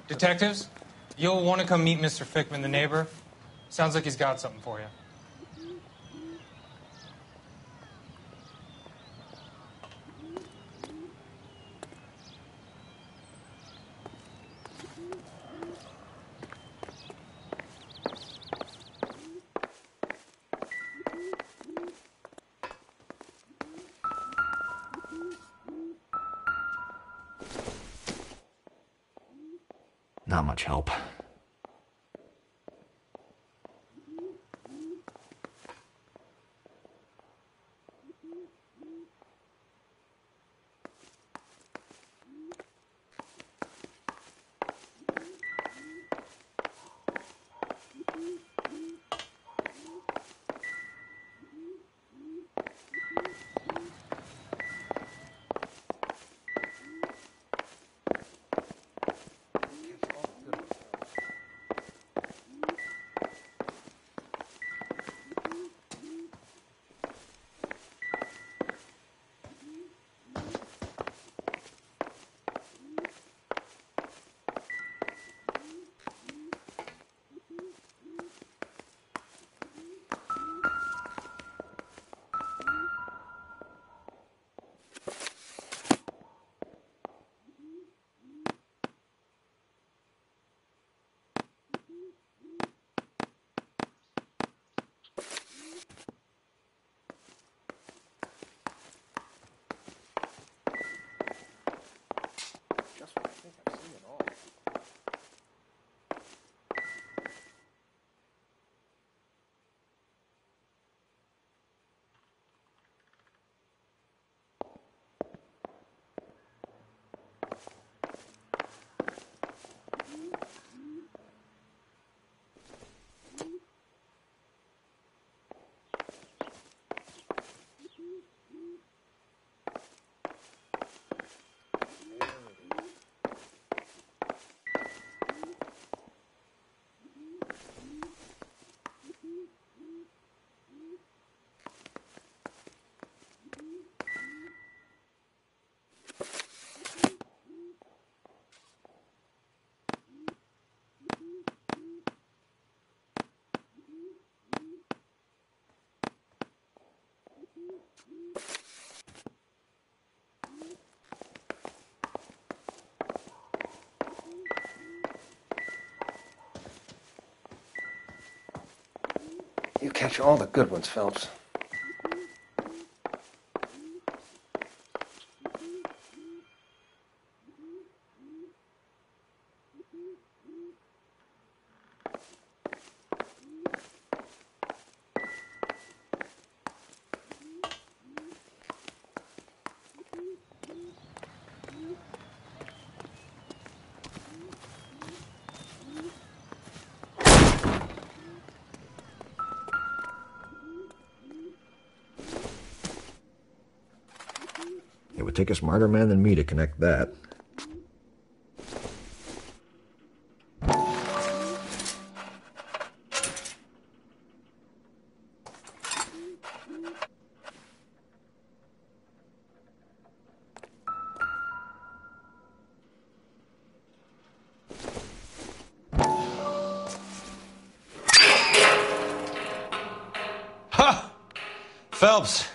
U: Detectives, you'll want to come meet Mr. Fickman, the neighbor. Sounds like he's got something for you.
C: Not much help.
F: You catch all the good ones, Phelps.
C: It would take a smarter man than me to connect that.
B: Ha! Phelps,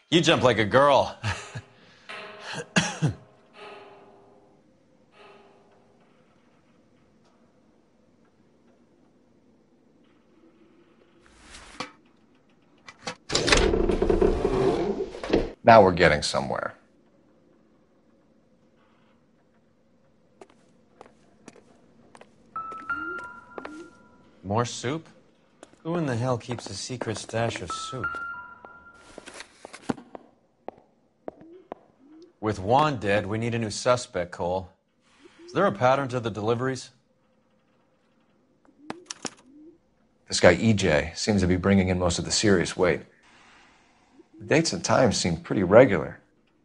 B: you jump like a girl.
C: Now we're getting somewhere.
B: More soup? Who in the hell keeps a secret stash of soup? With Juan dead, we need a new suspect, Cole. Is there a pattern to the deliveries?
C: This guy EJ seems to be bringing in most of the serious weight. The dates and times seem pretty regular.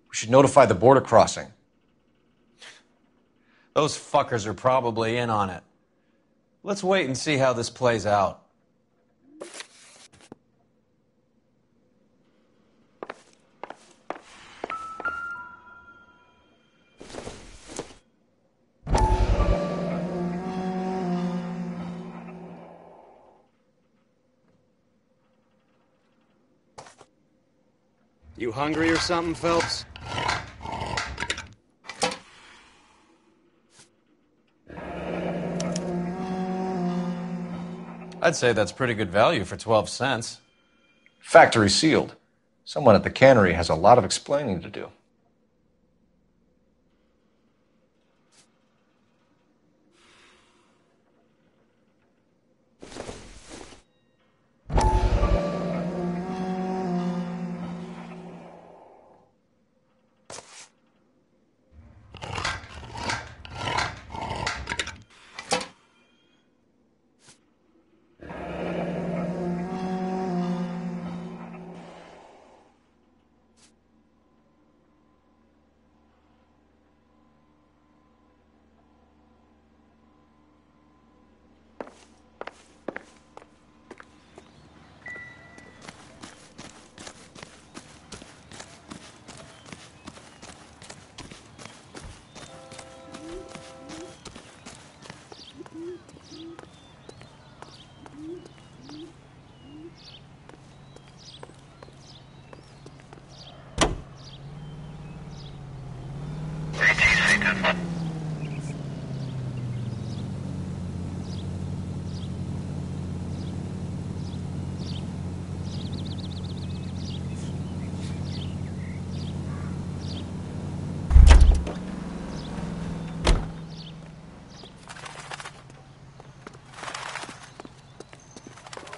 C: We should notify the border crossing.
B: Those fuckers are probably in on it. Let's wait and see how this plays out.
G: You hungry or something, Phelps?
B: I'd say that's pretty good value for 12 cents.
C: Factory sealed. Someone at the cannery has a lot of explaining to do.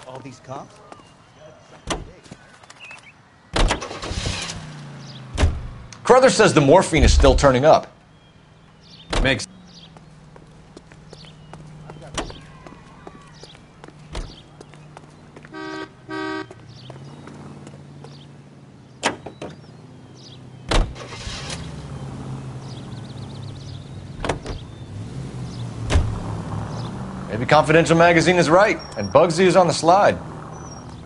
M: All these cops?
C: Carruthers says the morphine is still turning up.
B: Makes
C: Maybe Confidential Magazine is right, and Bugsy is on the slide.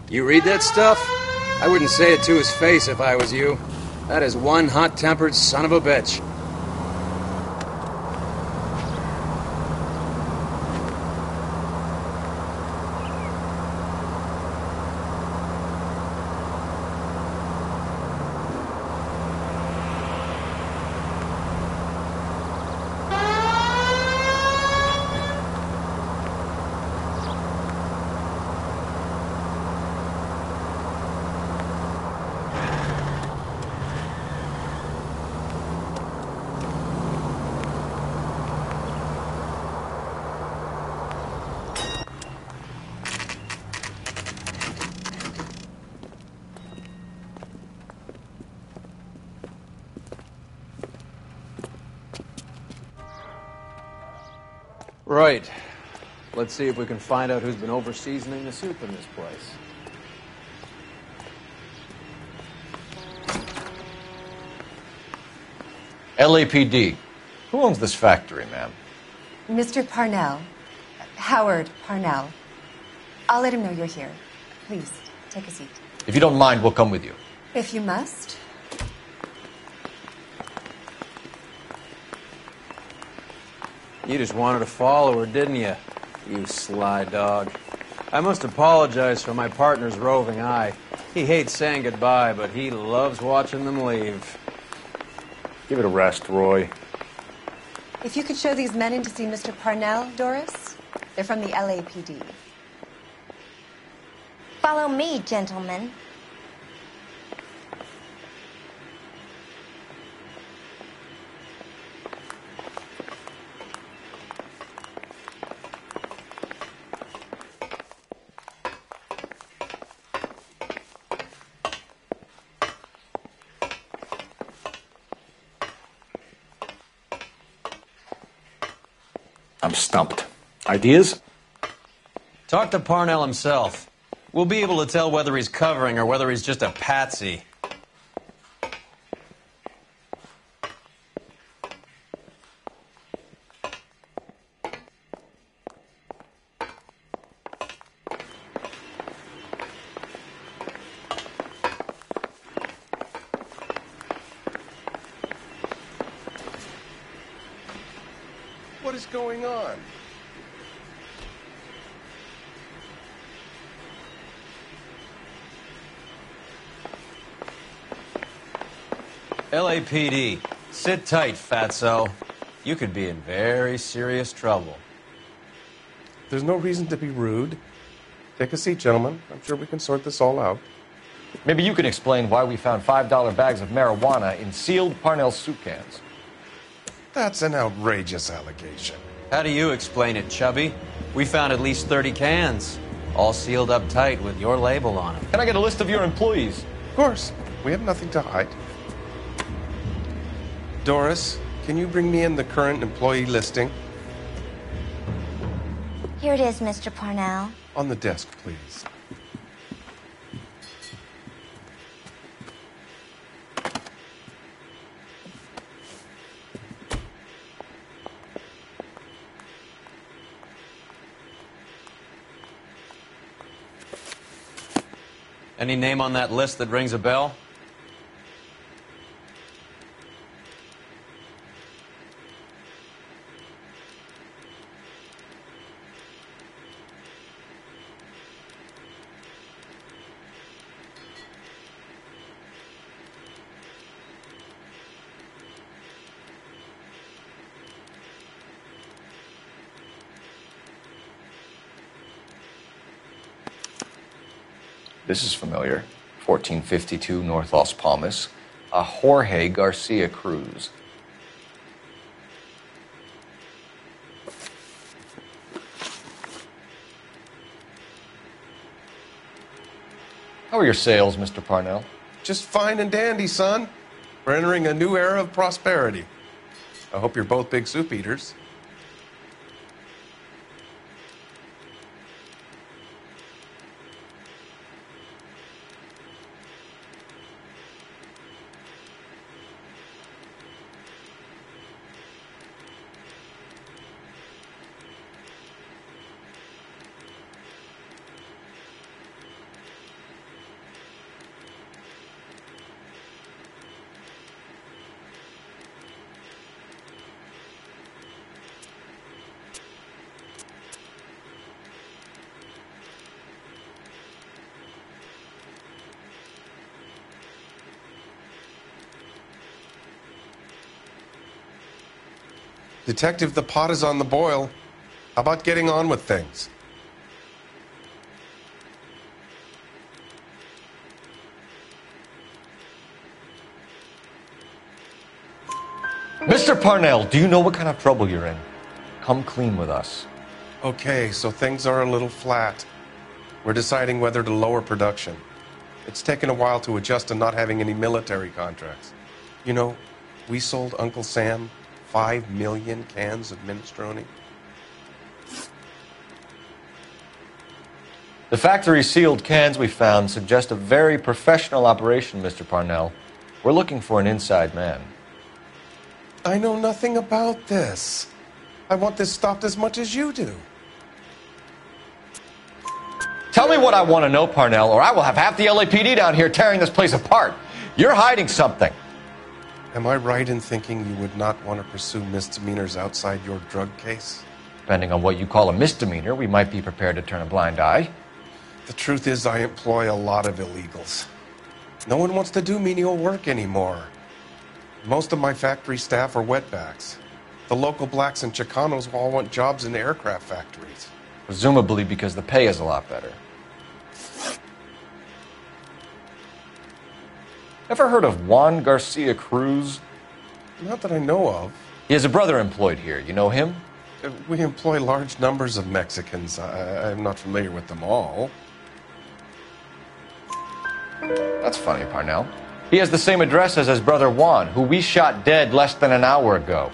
G: You read that stuff? I wouldn't say it to his face if I was you. That is one hot-tempered son of a bitch. Right. Let's see if we can find out who's been over-seasoning the soup in this place.
C: LAPD. Who owns this factory, ma'am?
D: Mr. Parnell. Howard Parnell. I'll let him know you're here. Please, take a seat.
C: If you don't mind, we'll come with you.
D: If you must.
G: You just wanted to follow her, didn't you? You sly dog. I must apologize for my partner's roving eye. He hates saying goodbye, but he loves watching them leave.
V: Give it a rest, Roy.
D: If you could show these men in to see Mr. Parnell, Doris. They're from the LAPD.
W: Follow me, gentlemen.
V: I'm stumped. Ideas?
B: Talk to Parnell himself. We'll be able to tell whether he's covering or whether he's just a patsy.
F: What is going on?
B: LAPD, sit tight, fatso. You could be in very serious trouble.
F: There's no reason to be rude. Take a seat, gentlemen. I'm sure we can sort this all out.
C: Maybe you can explain why we found $5 bags of marijuana in sealed Parnell soup cans.
F: That's an outrageous allegation.
B: How do you explain it, Chubby? We found at least 30 cans, all sealed up tight with your label on them.
C: Can I get a list of your employees?
F: Of course. We have nothing to hide. Doris, can you bring me in the current employee listing?
W: Here it is, Mr. Parnell.
F: On the desk, please.
B: Any name on that list that rings a bell?
C: This is familiar. 1452 North Las Palmas. A Jorge Garcia Cruz. How are your sales, Mr. Parnell?
F: Just fine and dandy, son. We're entering a new era of prosperity. I hope you're both big soup eaters. Detective, the pot is on the boil. How about getting on with things?
C: Mr. Parnell, do you know what kind of trouble you're in? Come clean with us.
F: Okay, so things are a little flat. We're deciding whether to lower production. It's taken a while to adjust to not having any military contracts. You know, we sold Uncle Sam 5 million cans of minestrone.
C: The factory sealed cans we found suggest a very professional operation, Mr. Parnell. We're looking for an inside man.
F: I know nothing about this. I want this stopped as much as you do.
C: Tell me what I want to know, Parnell, or I will have half the LAPD down here tearing this place apart. You're hiding something.
F: Am I right in thinking you would not want to pursue misdemeanors outside your drug case?
C: Depending on what you call a misdemeanor, we might be prepared to turn a blind eye.
F: The truth is, I employ a lot of illegals. No one wants to do menial work anymore. Most of my factory staff are wetbacks. The local blacks and Chicanos all want jobs in the aircraft factories.
C: Presumably because the pay is a lot better. Ever heard of Juan Garcia Cruz?
F: Not that I know of.
C: He has a brother employed here. You know him?
F: We employ large numbers of Mexicans. I'm not familiar with them all.
C: That's funny, Parnell. He has the same address as his brother Juan, who we shot dead less than an hour ago.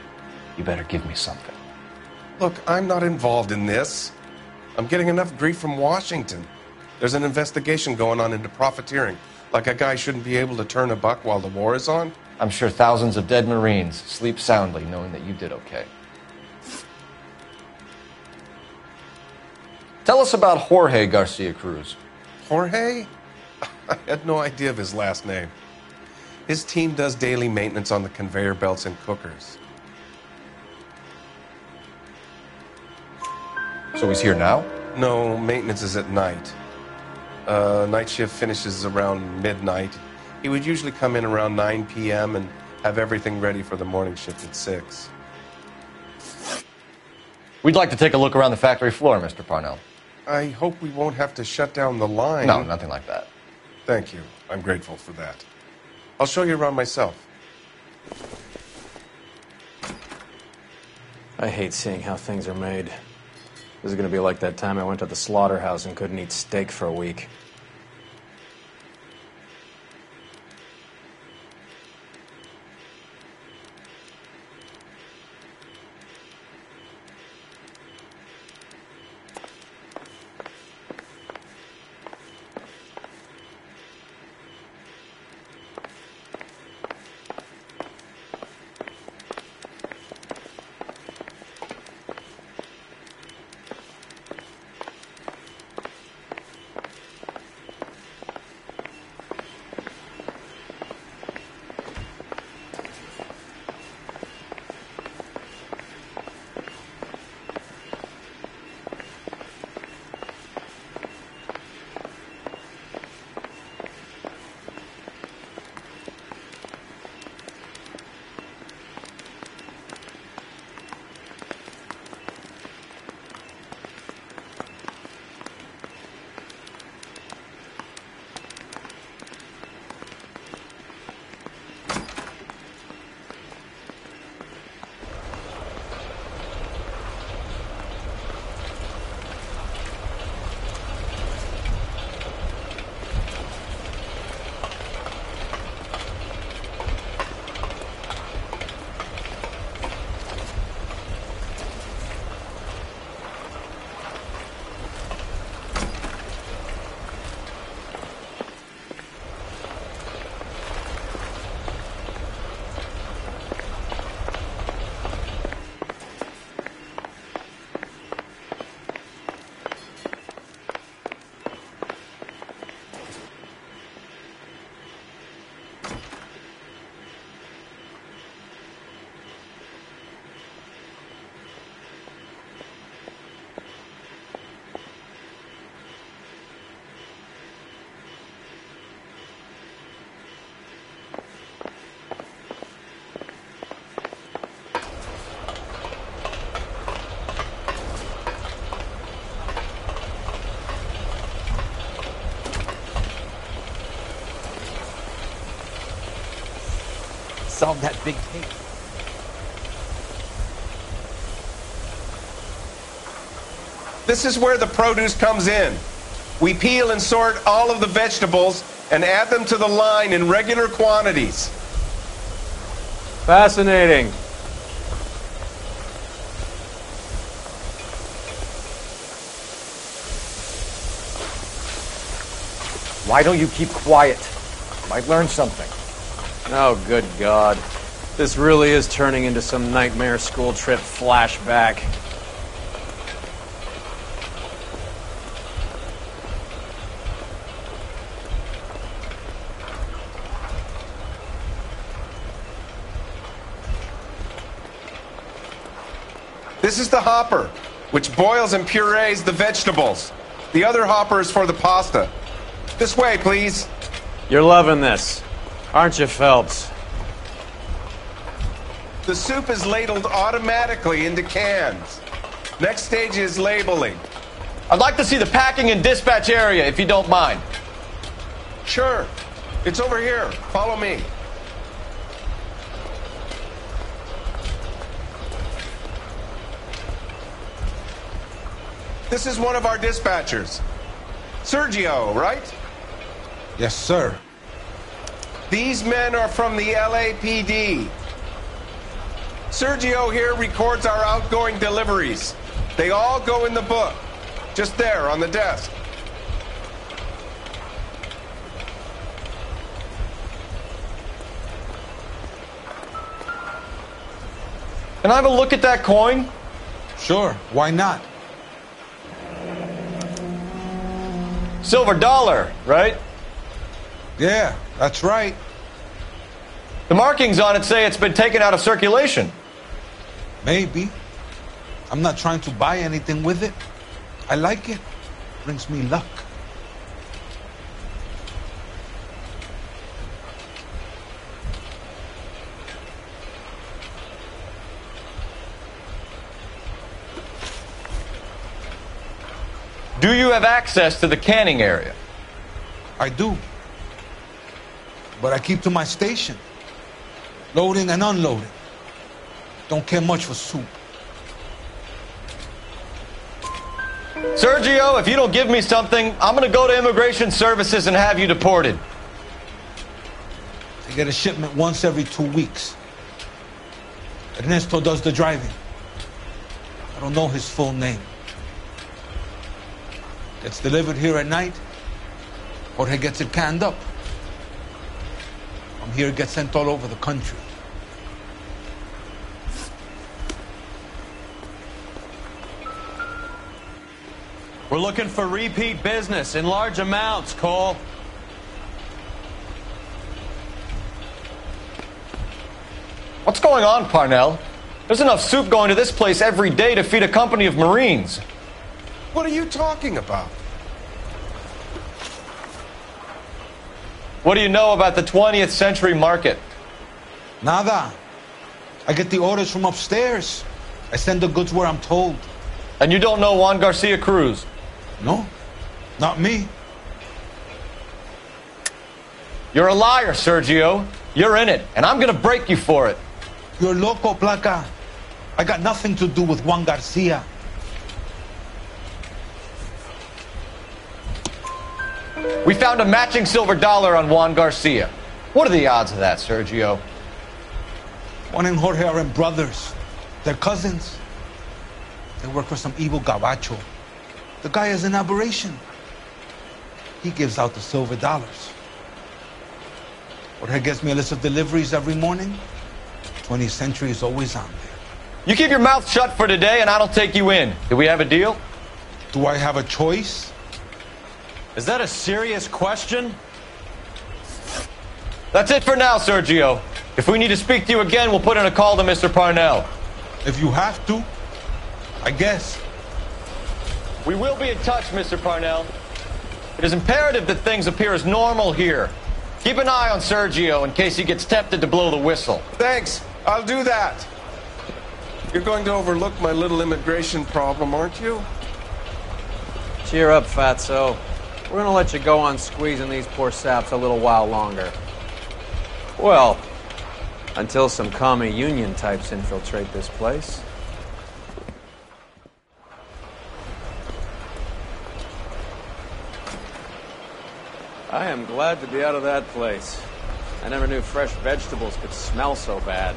C: You better give me something.
F: Look, I'm not involved in this. I'm getting enough grief from Washington. There's an investigation going on into profiteering. Like a guy shouldn't be able to turn a buck while the war is on.
C: I'm sure thousands of dead Marines sleep soundly knowing that you did okay. Tell us about Jorge Garcia Cruz.
F: Jorge? I had no idea of his last name. His team does daily maintenance on the conveyor belts and cookers.
C: So he's here now?
F: No, maintenance is at night. Night shift finishes around midnight. He would usually come in around 9 p.m. and have everything ready for the morning shift at 6.
C: We'd like to take a look around the factory floor, Mr. Parnell.
F: I hope we won't have to shut down the line.
C: No, nothing like that.
F: Thank you. I'm grateful for that. I'll show you around myself.
G: I hate seeing how things are made. This is going to be like that time I went to the slaughterhouse and couldn't eat steak for a week.
T: Solve that big case.
F: This is where the produce comes in. We peel and sort all of the vegetables and add them to the line in regular quantities.
G: Fascinating.
V: Why don't you keep quiet? You might learn something.
G: Oh, good God. This really is turning into some nightmare school trip flashback.
F: This is the hopper, which boils and purees the vegetables. The other hopper is for the pasta. This way, please.
G: You're loving this, aren't you, Phelps?
F: The soup is ladled automatically into cans. Next stage is labeling.
S: I'd like to see the packing and dispatch area, if you don't mind.
F: Sure. It's over here. Follow me. This is one of our dispatchers. Sergio, right?
K: Yes, sir.
F: These men are from the LAPD. Sergio here records our outgoing deliveries. They all go in the book. Just there on the desk.
S: Can I have a look at that coin?
K: Sure, why not?
S: Silver dollar, right?
K: Yeah, that's right.
S: The markings on it say it's been taken out of circulation.
K: Maybe. I'm not trying to buy anything with it. I like it. Brings me luck.
S: Do you have access to the canning area?
K: I do. But I keep to my station. Loading and unloading. Don't care much for soup.
S: Sergio, if you don't give me something, I'm going to go to Immigration Services and have you deported.
K: I get a shipment once every 2 weeks. Ernesto does the driving. I don't know his full name. Gets delivered here at night. Jorge gets it canned up. From here, it gets sent all over the country.
G: We're looking for repeat business in large amounts, Cole.
S: What's going on, Parnell? There's enough soup going to this place every day to feed a company of Marines.
F: What are you talking about?
S: What do you know about the 20th century market?
K: Nada. I get the orders from upstairs. I send the goods where I'm told.
S: And you don't know Juan Garcia Cruz?
K: No, not me.
S: You're a liar, Sergio. You're in it, and I'm gonna break you for it.
K: You're loco, Placa. I got nothing to do with Juan Garcia.
S: We found a matching silver dollar on Juan Garcia. What are the odds of that, Sergio?
K: Juan and Jorge are brothers. They're cousins. They work for some evil gabacho. The guy is an aberration. He gives out the silver dollars. Jorge gets me a list of deliveries every morning. 20th Century is always on there.
S: You keep your mouth shut for today, and I don't take you in. Do we have a deal?
K: Do I have a choice?
G: Is that a serious question?
S: That's it for now, Sergio. If we need to speak to you again, we'll put in a call to Mr. Parnell.
K: If you have to, I guess.
S: We will be in touch, Mr. Parnell. It is imperative that things appear as normal here. Keep an eye on Sergio in case he gets tempted to blow the whistle.
F: Thanks. I'll do that. You're going to overlook my little immigration problem, aren't you?
G: Cheer up, Fatso. We're gonna let you go on squeezing these poor saps a little while longer. Well, until some commie union types infiltrate this place. I am glad to be out of that place. I never knew fresh vegetables could smell so bad.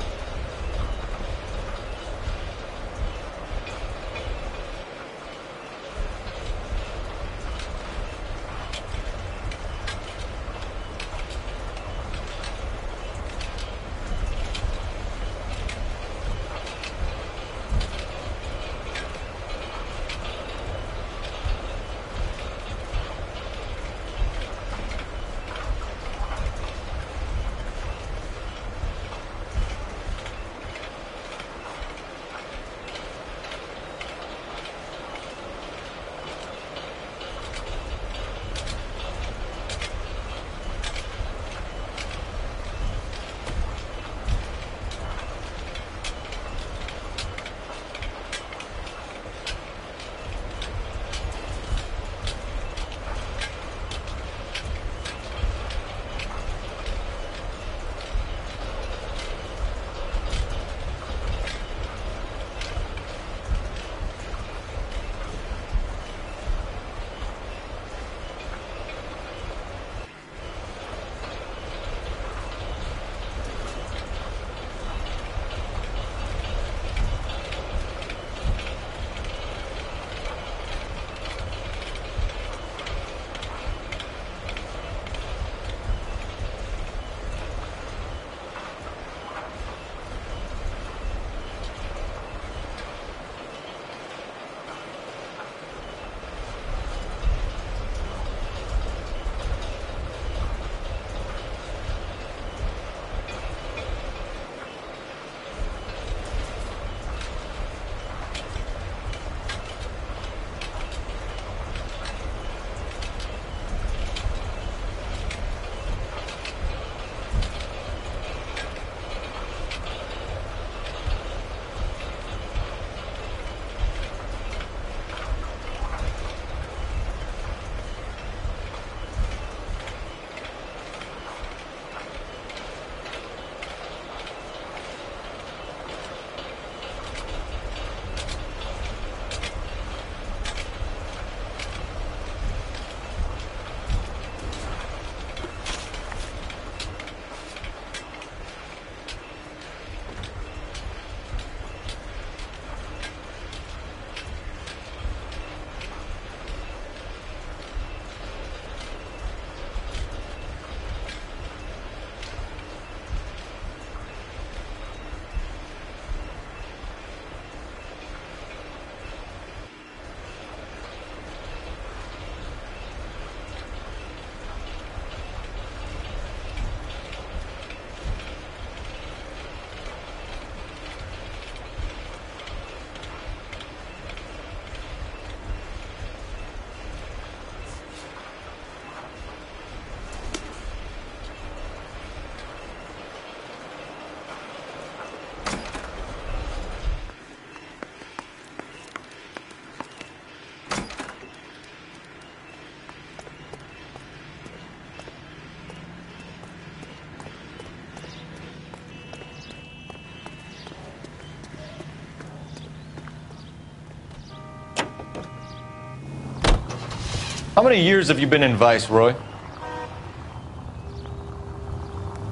S: How many years have you been in Vice, Roy?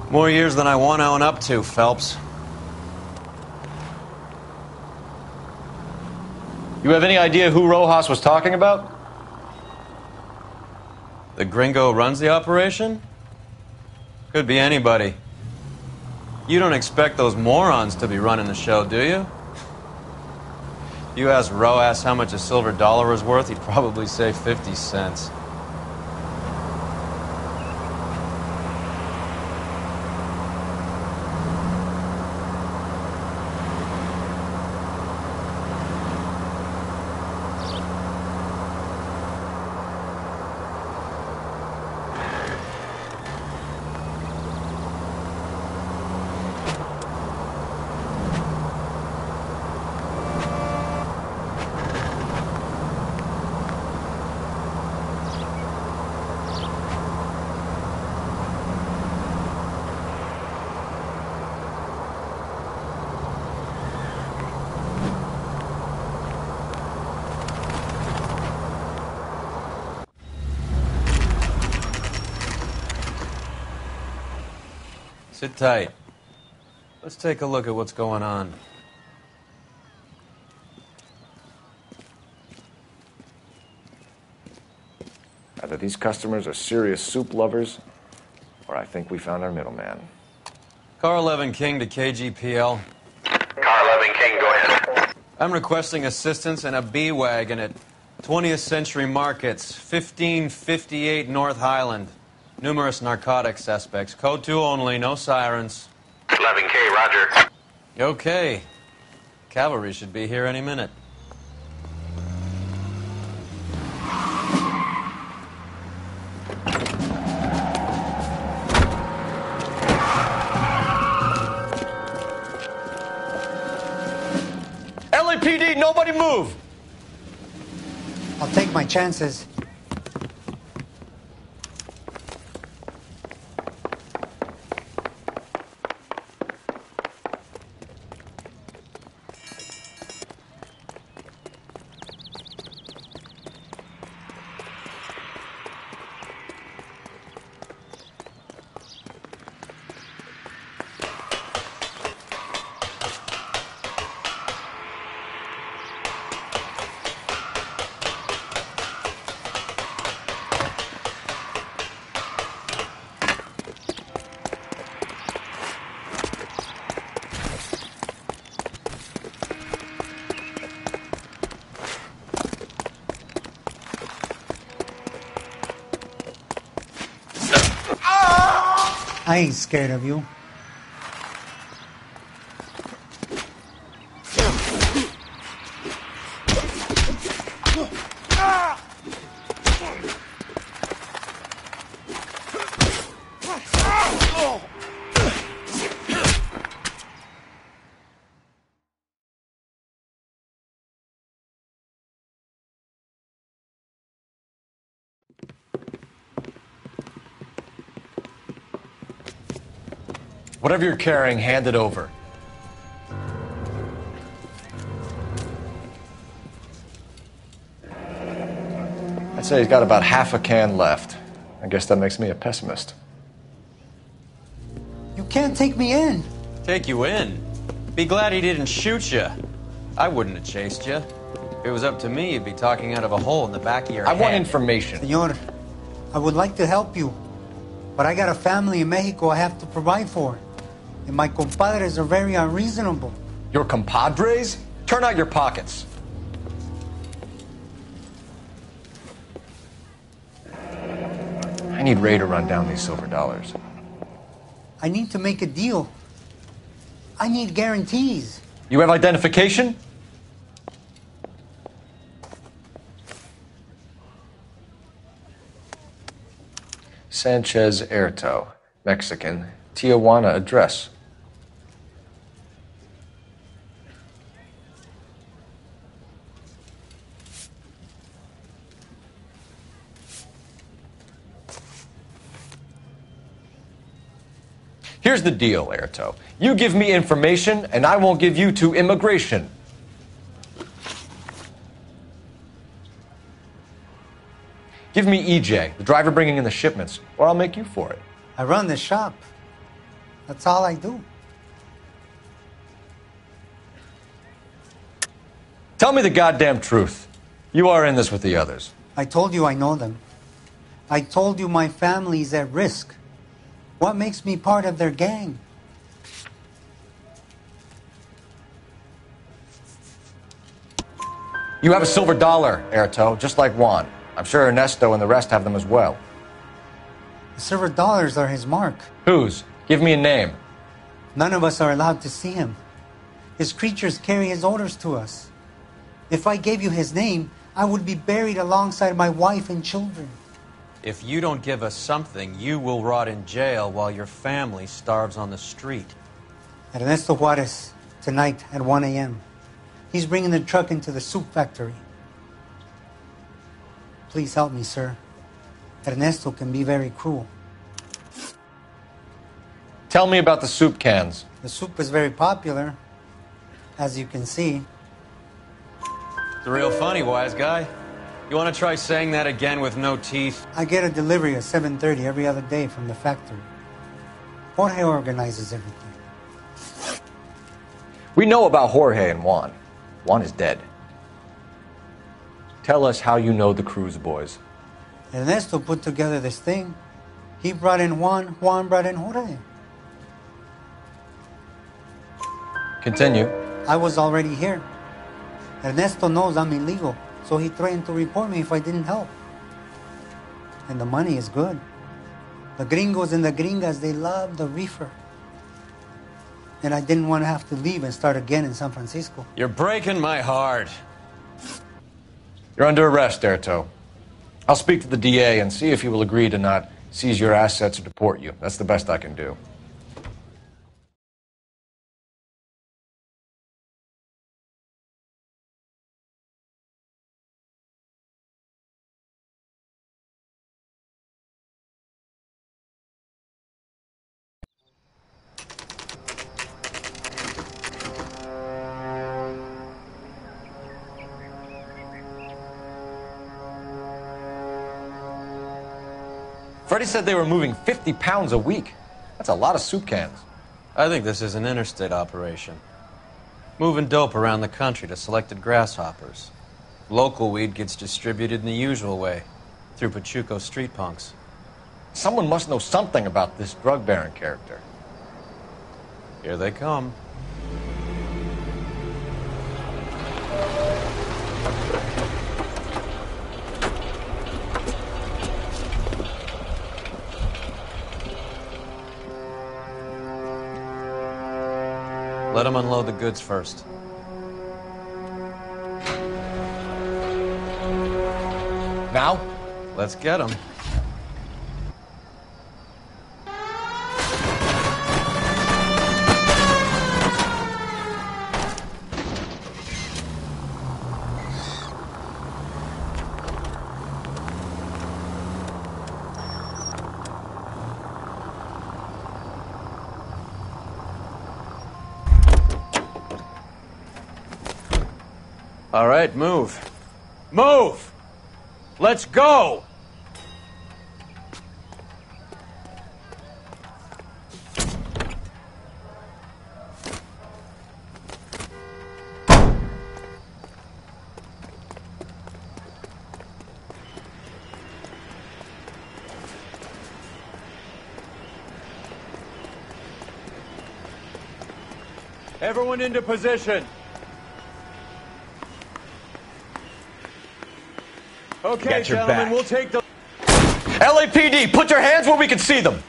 B: More years than I want to own up to, Phelps.
S: You have any idea who Rojas was talking about?
B: The gringo runs the operation? Could be anybody. You don't expect those morons to be running the show, do you? If you asked Rojas how much a silver dollar was worth, he'd probably say 50 cents. Sit tight. Let's take a look at what's going on.
V: Either these customers are serious soup lovers, or I think we found our middleman.
B: Car 11 King to KGPL.
N: Car 11 King, go ahead.
B: I'm requesting assistance in a B-Wagon at 20th Century Markets, 1558 North Highland. Numerous narcotic suspects. Code 2 only, no sirens.
N: 11K, roger.
B: Okay. Cavalry should be here any minute.
S: LAPD, nobody move!
L: I'll take my chances. I ain't scared of you.
C: Whatever you're carrying, hand it over. I'd say he's got about half a can left. I guess that makes me a pessimist.
L: You can't take me in.
B: Take you in? Be glad he didn't shoot you. I wouldn't have chased you. If it was up to me, you'd be talking out of a hole in the back of your head.
C: I want information.
L: Senor, I would like to help you, but I got a family in Mexico I have to provide for. And my compadres are very unreasonable.
C: Your compadres? Turn out your pockets. I need Ray to run down these silver dollars.
L: I need to make a deal. I need guarantees.
C: You have identification? Sanchez Erto, Mexican, Tijuana address. Here's the deal, Erto. You give me information, and I won't give you to immigration.
V: Give me EJ, the driver bringing in the shipments, or I'll make you for it.
L: I run the shop. That's all I do.
V: Tell me the goddamn truth. You are in this with the others.
L: I told you I know them. I told you my family's at risk. What makes me part of their gang?
V: You have a silver dollar, Erto, just like Juan. I'm sure Ernesto and the rest have them as well.
L: The silver dollars are his mark.
V: Whose? Give me a name.
L: None of us are allowed to see him. His creatures carry his orders to us. If I gave you his name, I would be buried alongside my wife and children.
B: If you don't give us something, you will rot in jail while your family starves on the street.
L: Ernesto Juarez, tonight at 1 a.m. He's bringing the truck into the soup factory. Please help me, sir. Ernesto can be very cruel.
V: Tell me about the soup cans.
L: The soup is very popular, as you can see.
B: It's real funny, wise guy. You want to try saying that again with no teeth?
L: I get a delivery at 7:30 every other day from the factory. Jorge organizes everything.
V: We know about Jorge and Juan. Juan is dead. Tell us how you know the Cruz boys.
L: Ernesto put together this thing. He brought in Juan, Juan brought in Jorge.
V: Continue.
L: I was already here. Ernesto knows I'm illegal, so he threatened to report me if I didn't help. And the money is good. The gringos and the gringas, they love the reefer. And I didn't want to have to leave and start again in San Francisco.
B: You're breaking my heart.
V: You're under arrest, Erto. I'll speak to the DA and see if he will agree to not seize your assets or deport you. That's the best I can do. Freddie said they were moving 50 pounds a week. That's a lot of soup cans.
B: I think this is an interstate operation. Moving dope around the country to selected grasshoppers. Local weed gets distributed in the usual way, through Pachuco street punks.
V: Someone must know something about this drug baron character.
B: Here they come. Let them unload the goods first.
V: Now?
B: Let's get them. All right, move. Move! Let's go! Everyone into position. Okay, gentlemen, we'll take the...
V: LAPD, put your hands where we can see them.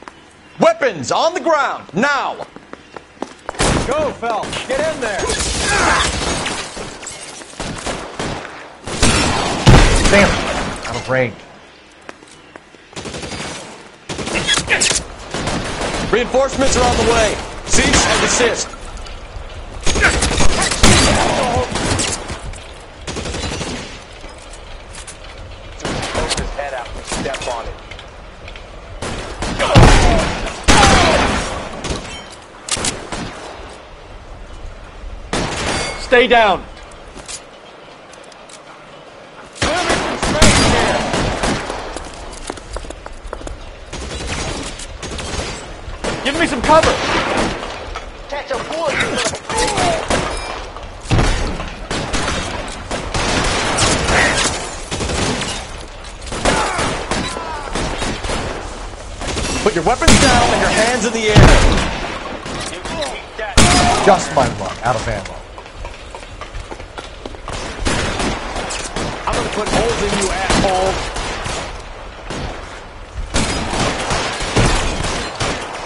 V: Weapons on the ground, now.
B: Go, Phelps. Get in there.
V: Damn, out of range.
S: Reinforcements are on the way. Cease and desist.
N: Step on it.
S: Stay down.
V: Give me some cover!
N: Catch a bullet!
V: Put your weapons down and your hands in the air. Just my luck, out of ammo.
N: I'm gonna put holes in you, asshole!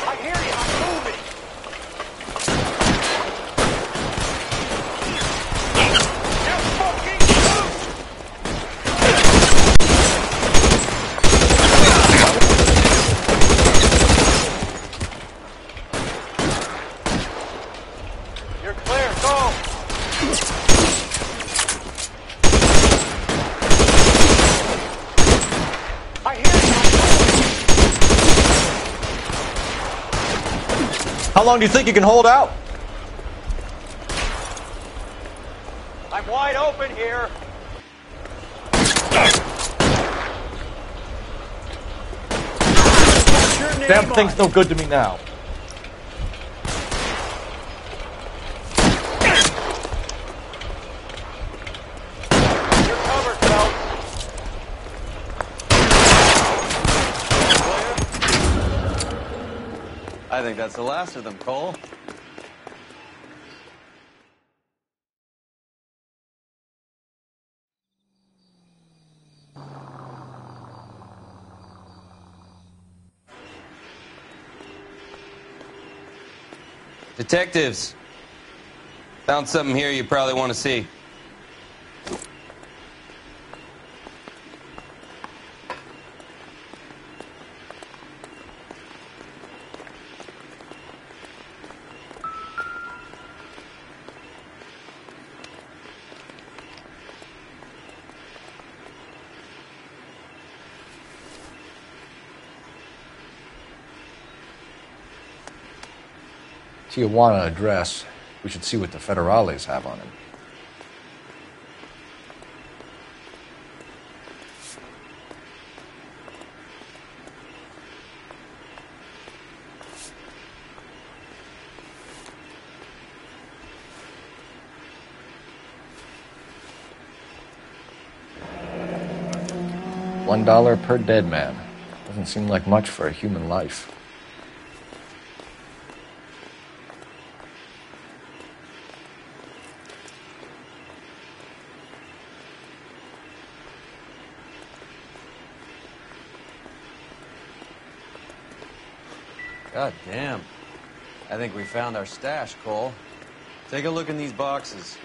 N: I hear you, I'm moving! You fucking
V: You're clear, go!
N: I hear you!
V: How long do you think you can hold out?
N: I'm wide open here!
V: Damn thing's no good to me now.
N: You're covered, Phelps.
B: I think that's the last of them, Cole.
O: Detectives, found something here you probably want to see.
C: Tijuana address. We should see what the federales have on him. $1 per dead man. Doesn't seem like much for a human life.
B: God damn. I think we found our stash, Cole. Take a look in these boxes.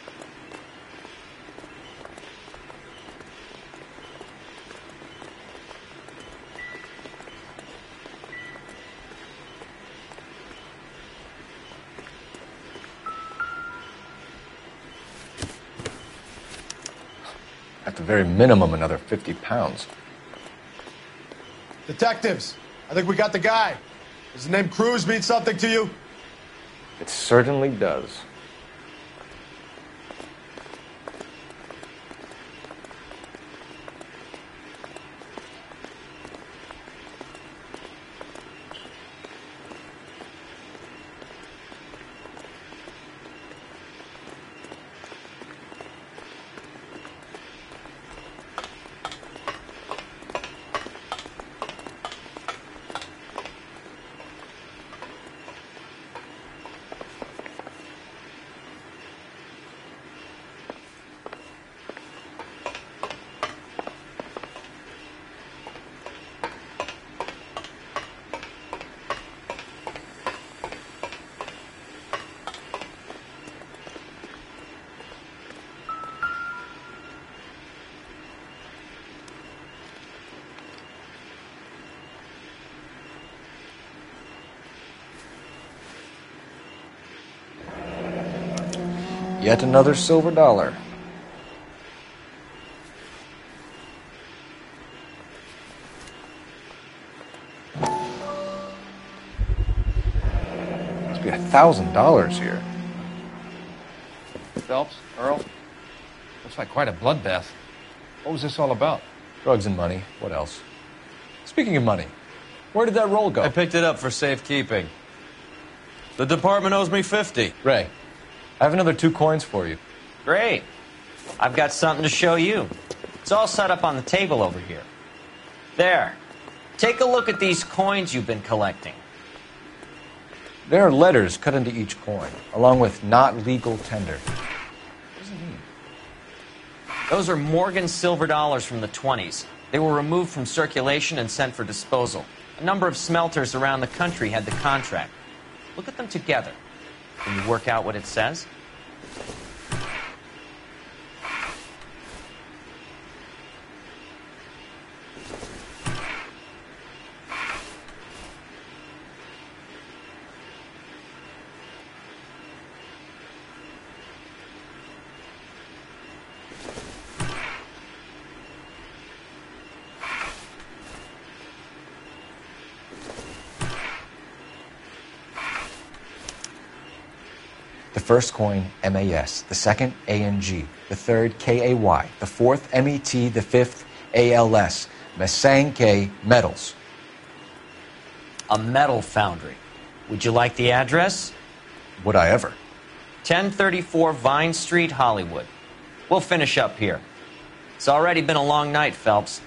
C: At the very minimum, another 50 pounds.
Q: Detectives, I think we got the guy. Does the name Cruz mean something to you?
C: It certainly does. Yet another silver dollar. Must be $1,000 here.
V: Phelps, Earl, looks like quite a bloodbath. What was this all about?
C: Drugs and money. What else? Speaking of money, where did that roll go?
B: I picked it up for safekeeping. The department owes me 50.
V: Ray, I have another 2 coins for you.
I: Great. I've got something to show you. It's all set up on the table over here. There. Take a look at these coins you've been collecting.
V: There are letters cut into each coin, along with not legal tender. What does it mean?
I: Those are Morgan silver dollars from the 20s. They were removed from circulation and sent for disposal. A number of smelters around the country had the contract. Look at them together. Can you work out what it says?
C: The first coin, MAS. The second, ANG. The third, KAY. The fourth, MET. The fifth, ALS. Masanke Metals.
I: A metal foundry. Would you like the address?
C: Would I ever?
I: 1034 Vine Street, Hollywood. We'll finish up here. It's already been a long night, Phelps.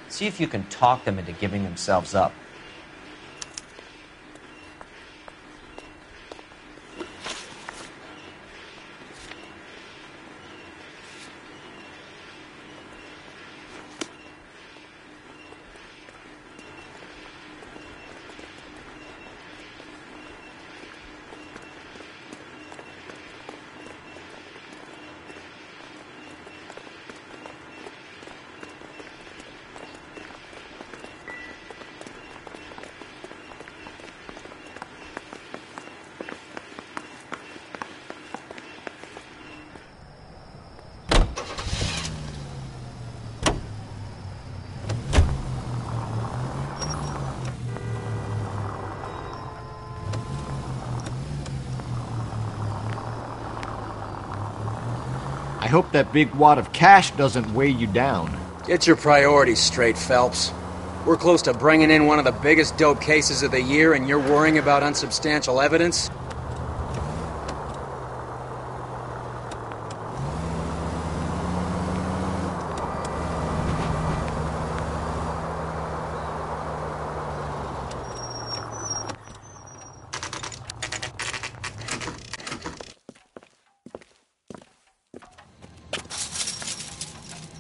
I: See if you can talk them into giving themselves up.
C: I hope that big wad of cash doesn't weigh you down.
P: Get your priorities straight, Phelps. We're close to bringing in one of the biggest dope cases of the year, and you're worrying about unsubstantial evidence?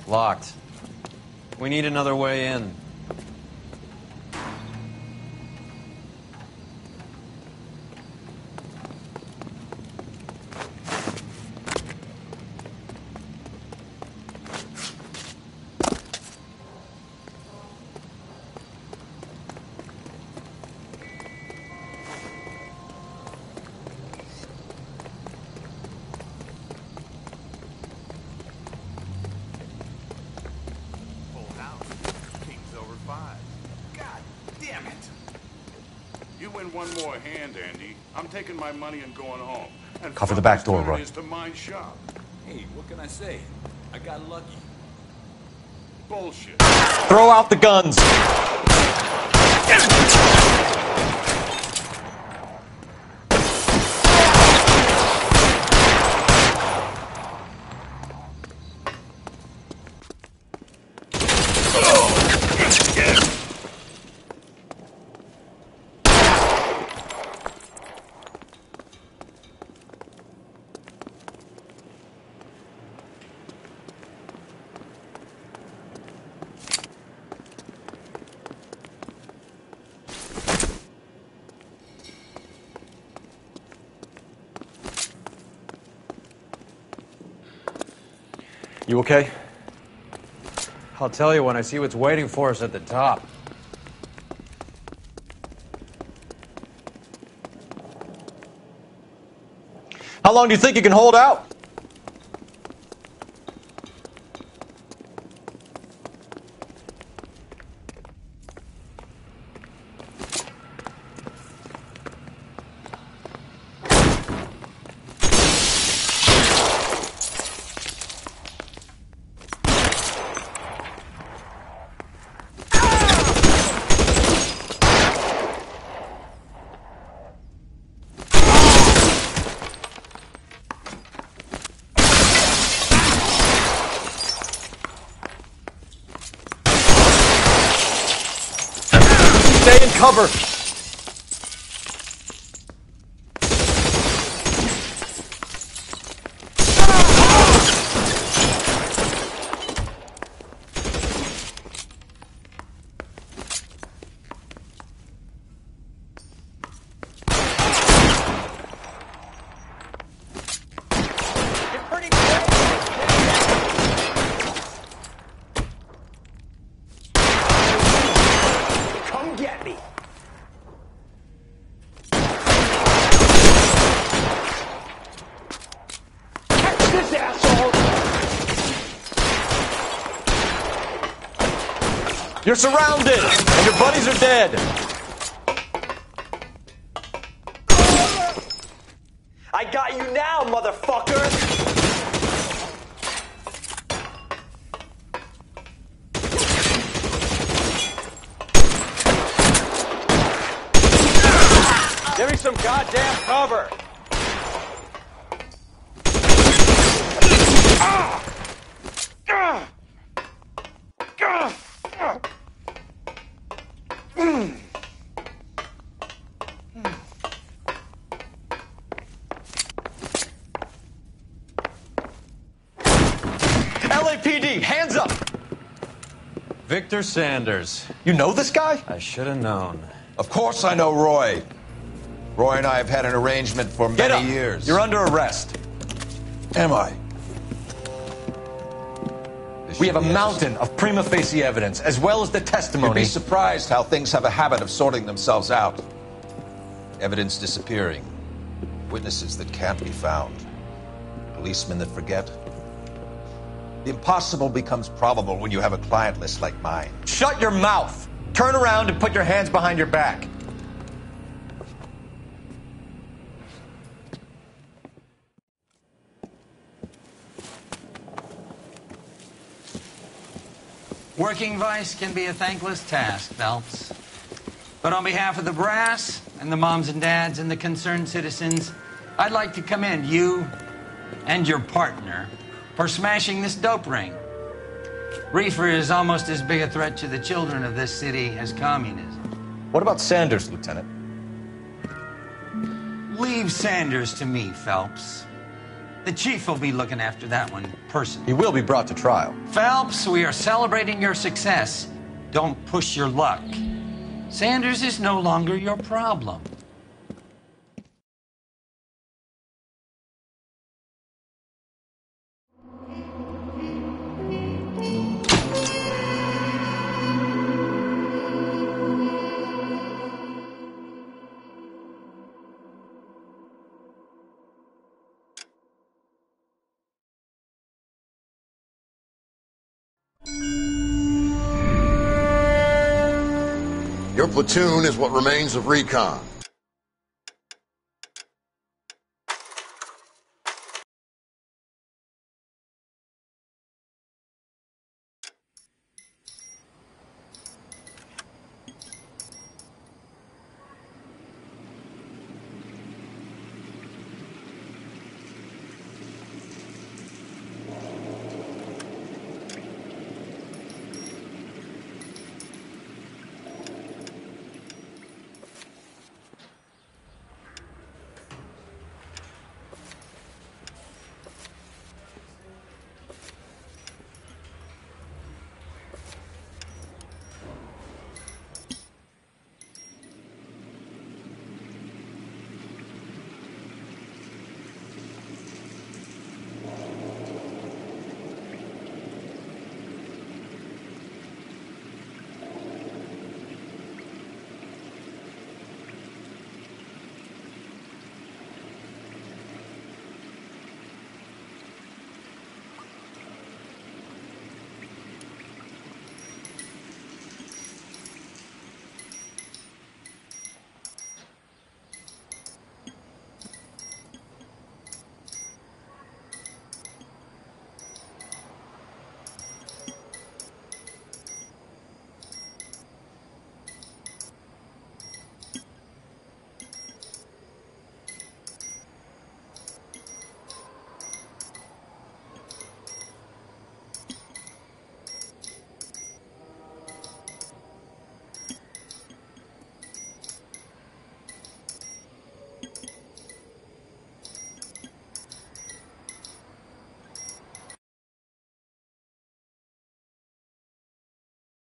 B: Locked. We need another way in.
R: One more hand, Andy. I'm taking my money and going home. And
C: Cover the back door, Roy.
R: Is to my shop.
X: Hey, what can I say? I got lucky.
R: Bullshit.
V: Throw out the guns! You okay?
B: I'll tell you when I see what's waiting for us at the top.
V: How long do you think you can hold out? cover!
S: Come get me. Catch this asshole.
V: You're surrounded, and your buddies are dead.
S: I got you now, motherfucker. Give me some goddamn cover!
V: LAPD, hands up!
B: Victor Sanders.
V: You know this guy?
B: I should have known.
A: Of course I know Roy. Roy and I have had an arrangement for
V: Get
A: many
V: up.
A: years.
V: You're under arrest.
A: Am I?
V: We have a mountain of prima facie evidence, as well as the
A: You'd
V: testimony.
A: be surprised how things have a habit of sorting themselves out. Evidence disappearing. Witnesses that can't be found. Policemen that forget. The impossible becomes probable when you have a client list like mine.
V: Shut your mouth! Turn around and put your hands behind your back.
E: Working vice can be a thankless task, Phelps. But on behalf of the brass and the moms and dads and the concerned citizens, I'd like to commend you and your partner for smashing this dope ring. Reefer is almost as big a threat to the children of this city as communism.
V: What about Sanders, Lieutenant?
E: Leave Sanders to me, Phelps. The chief will be looking after that one personally.
V: He will be brought to trial.
E: Phelps, we are celebrating your success. Don't push your luck. Sanders is no longer your problem.
H: Your platoon is what remains of recon.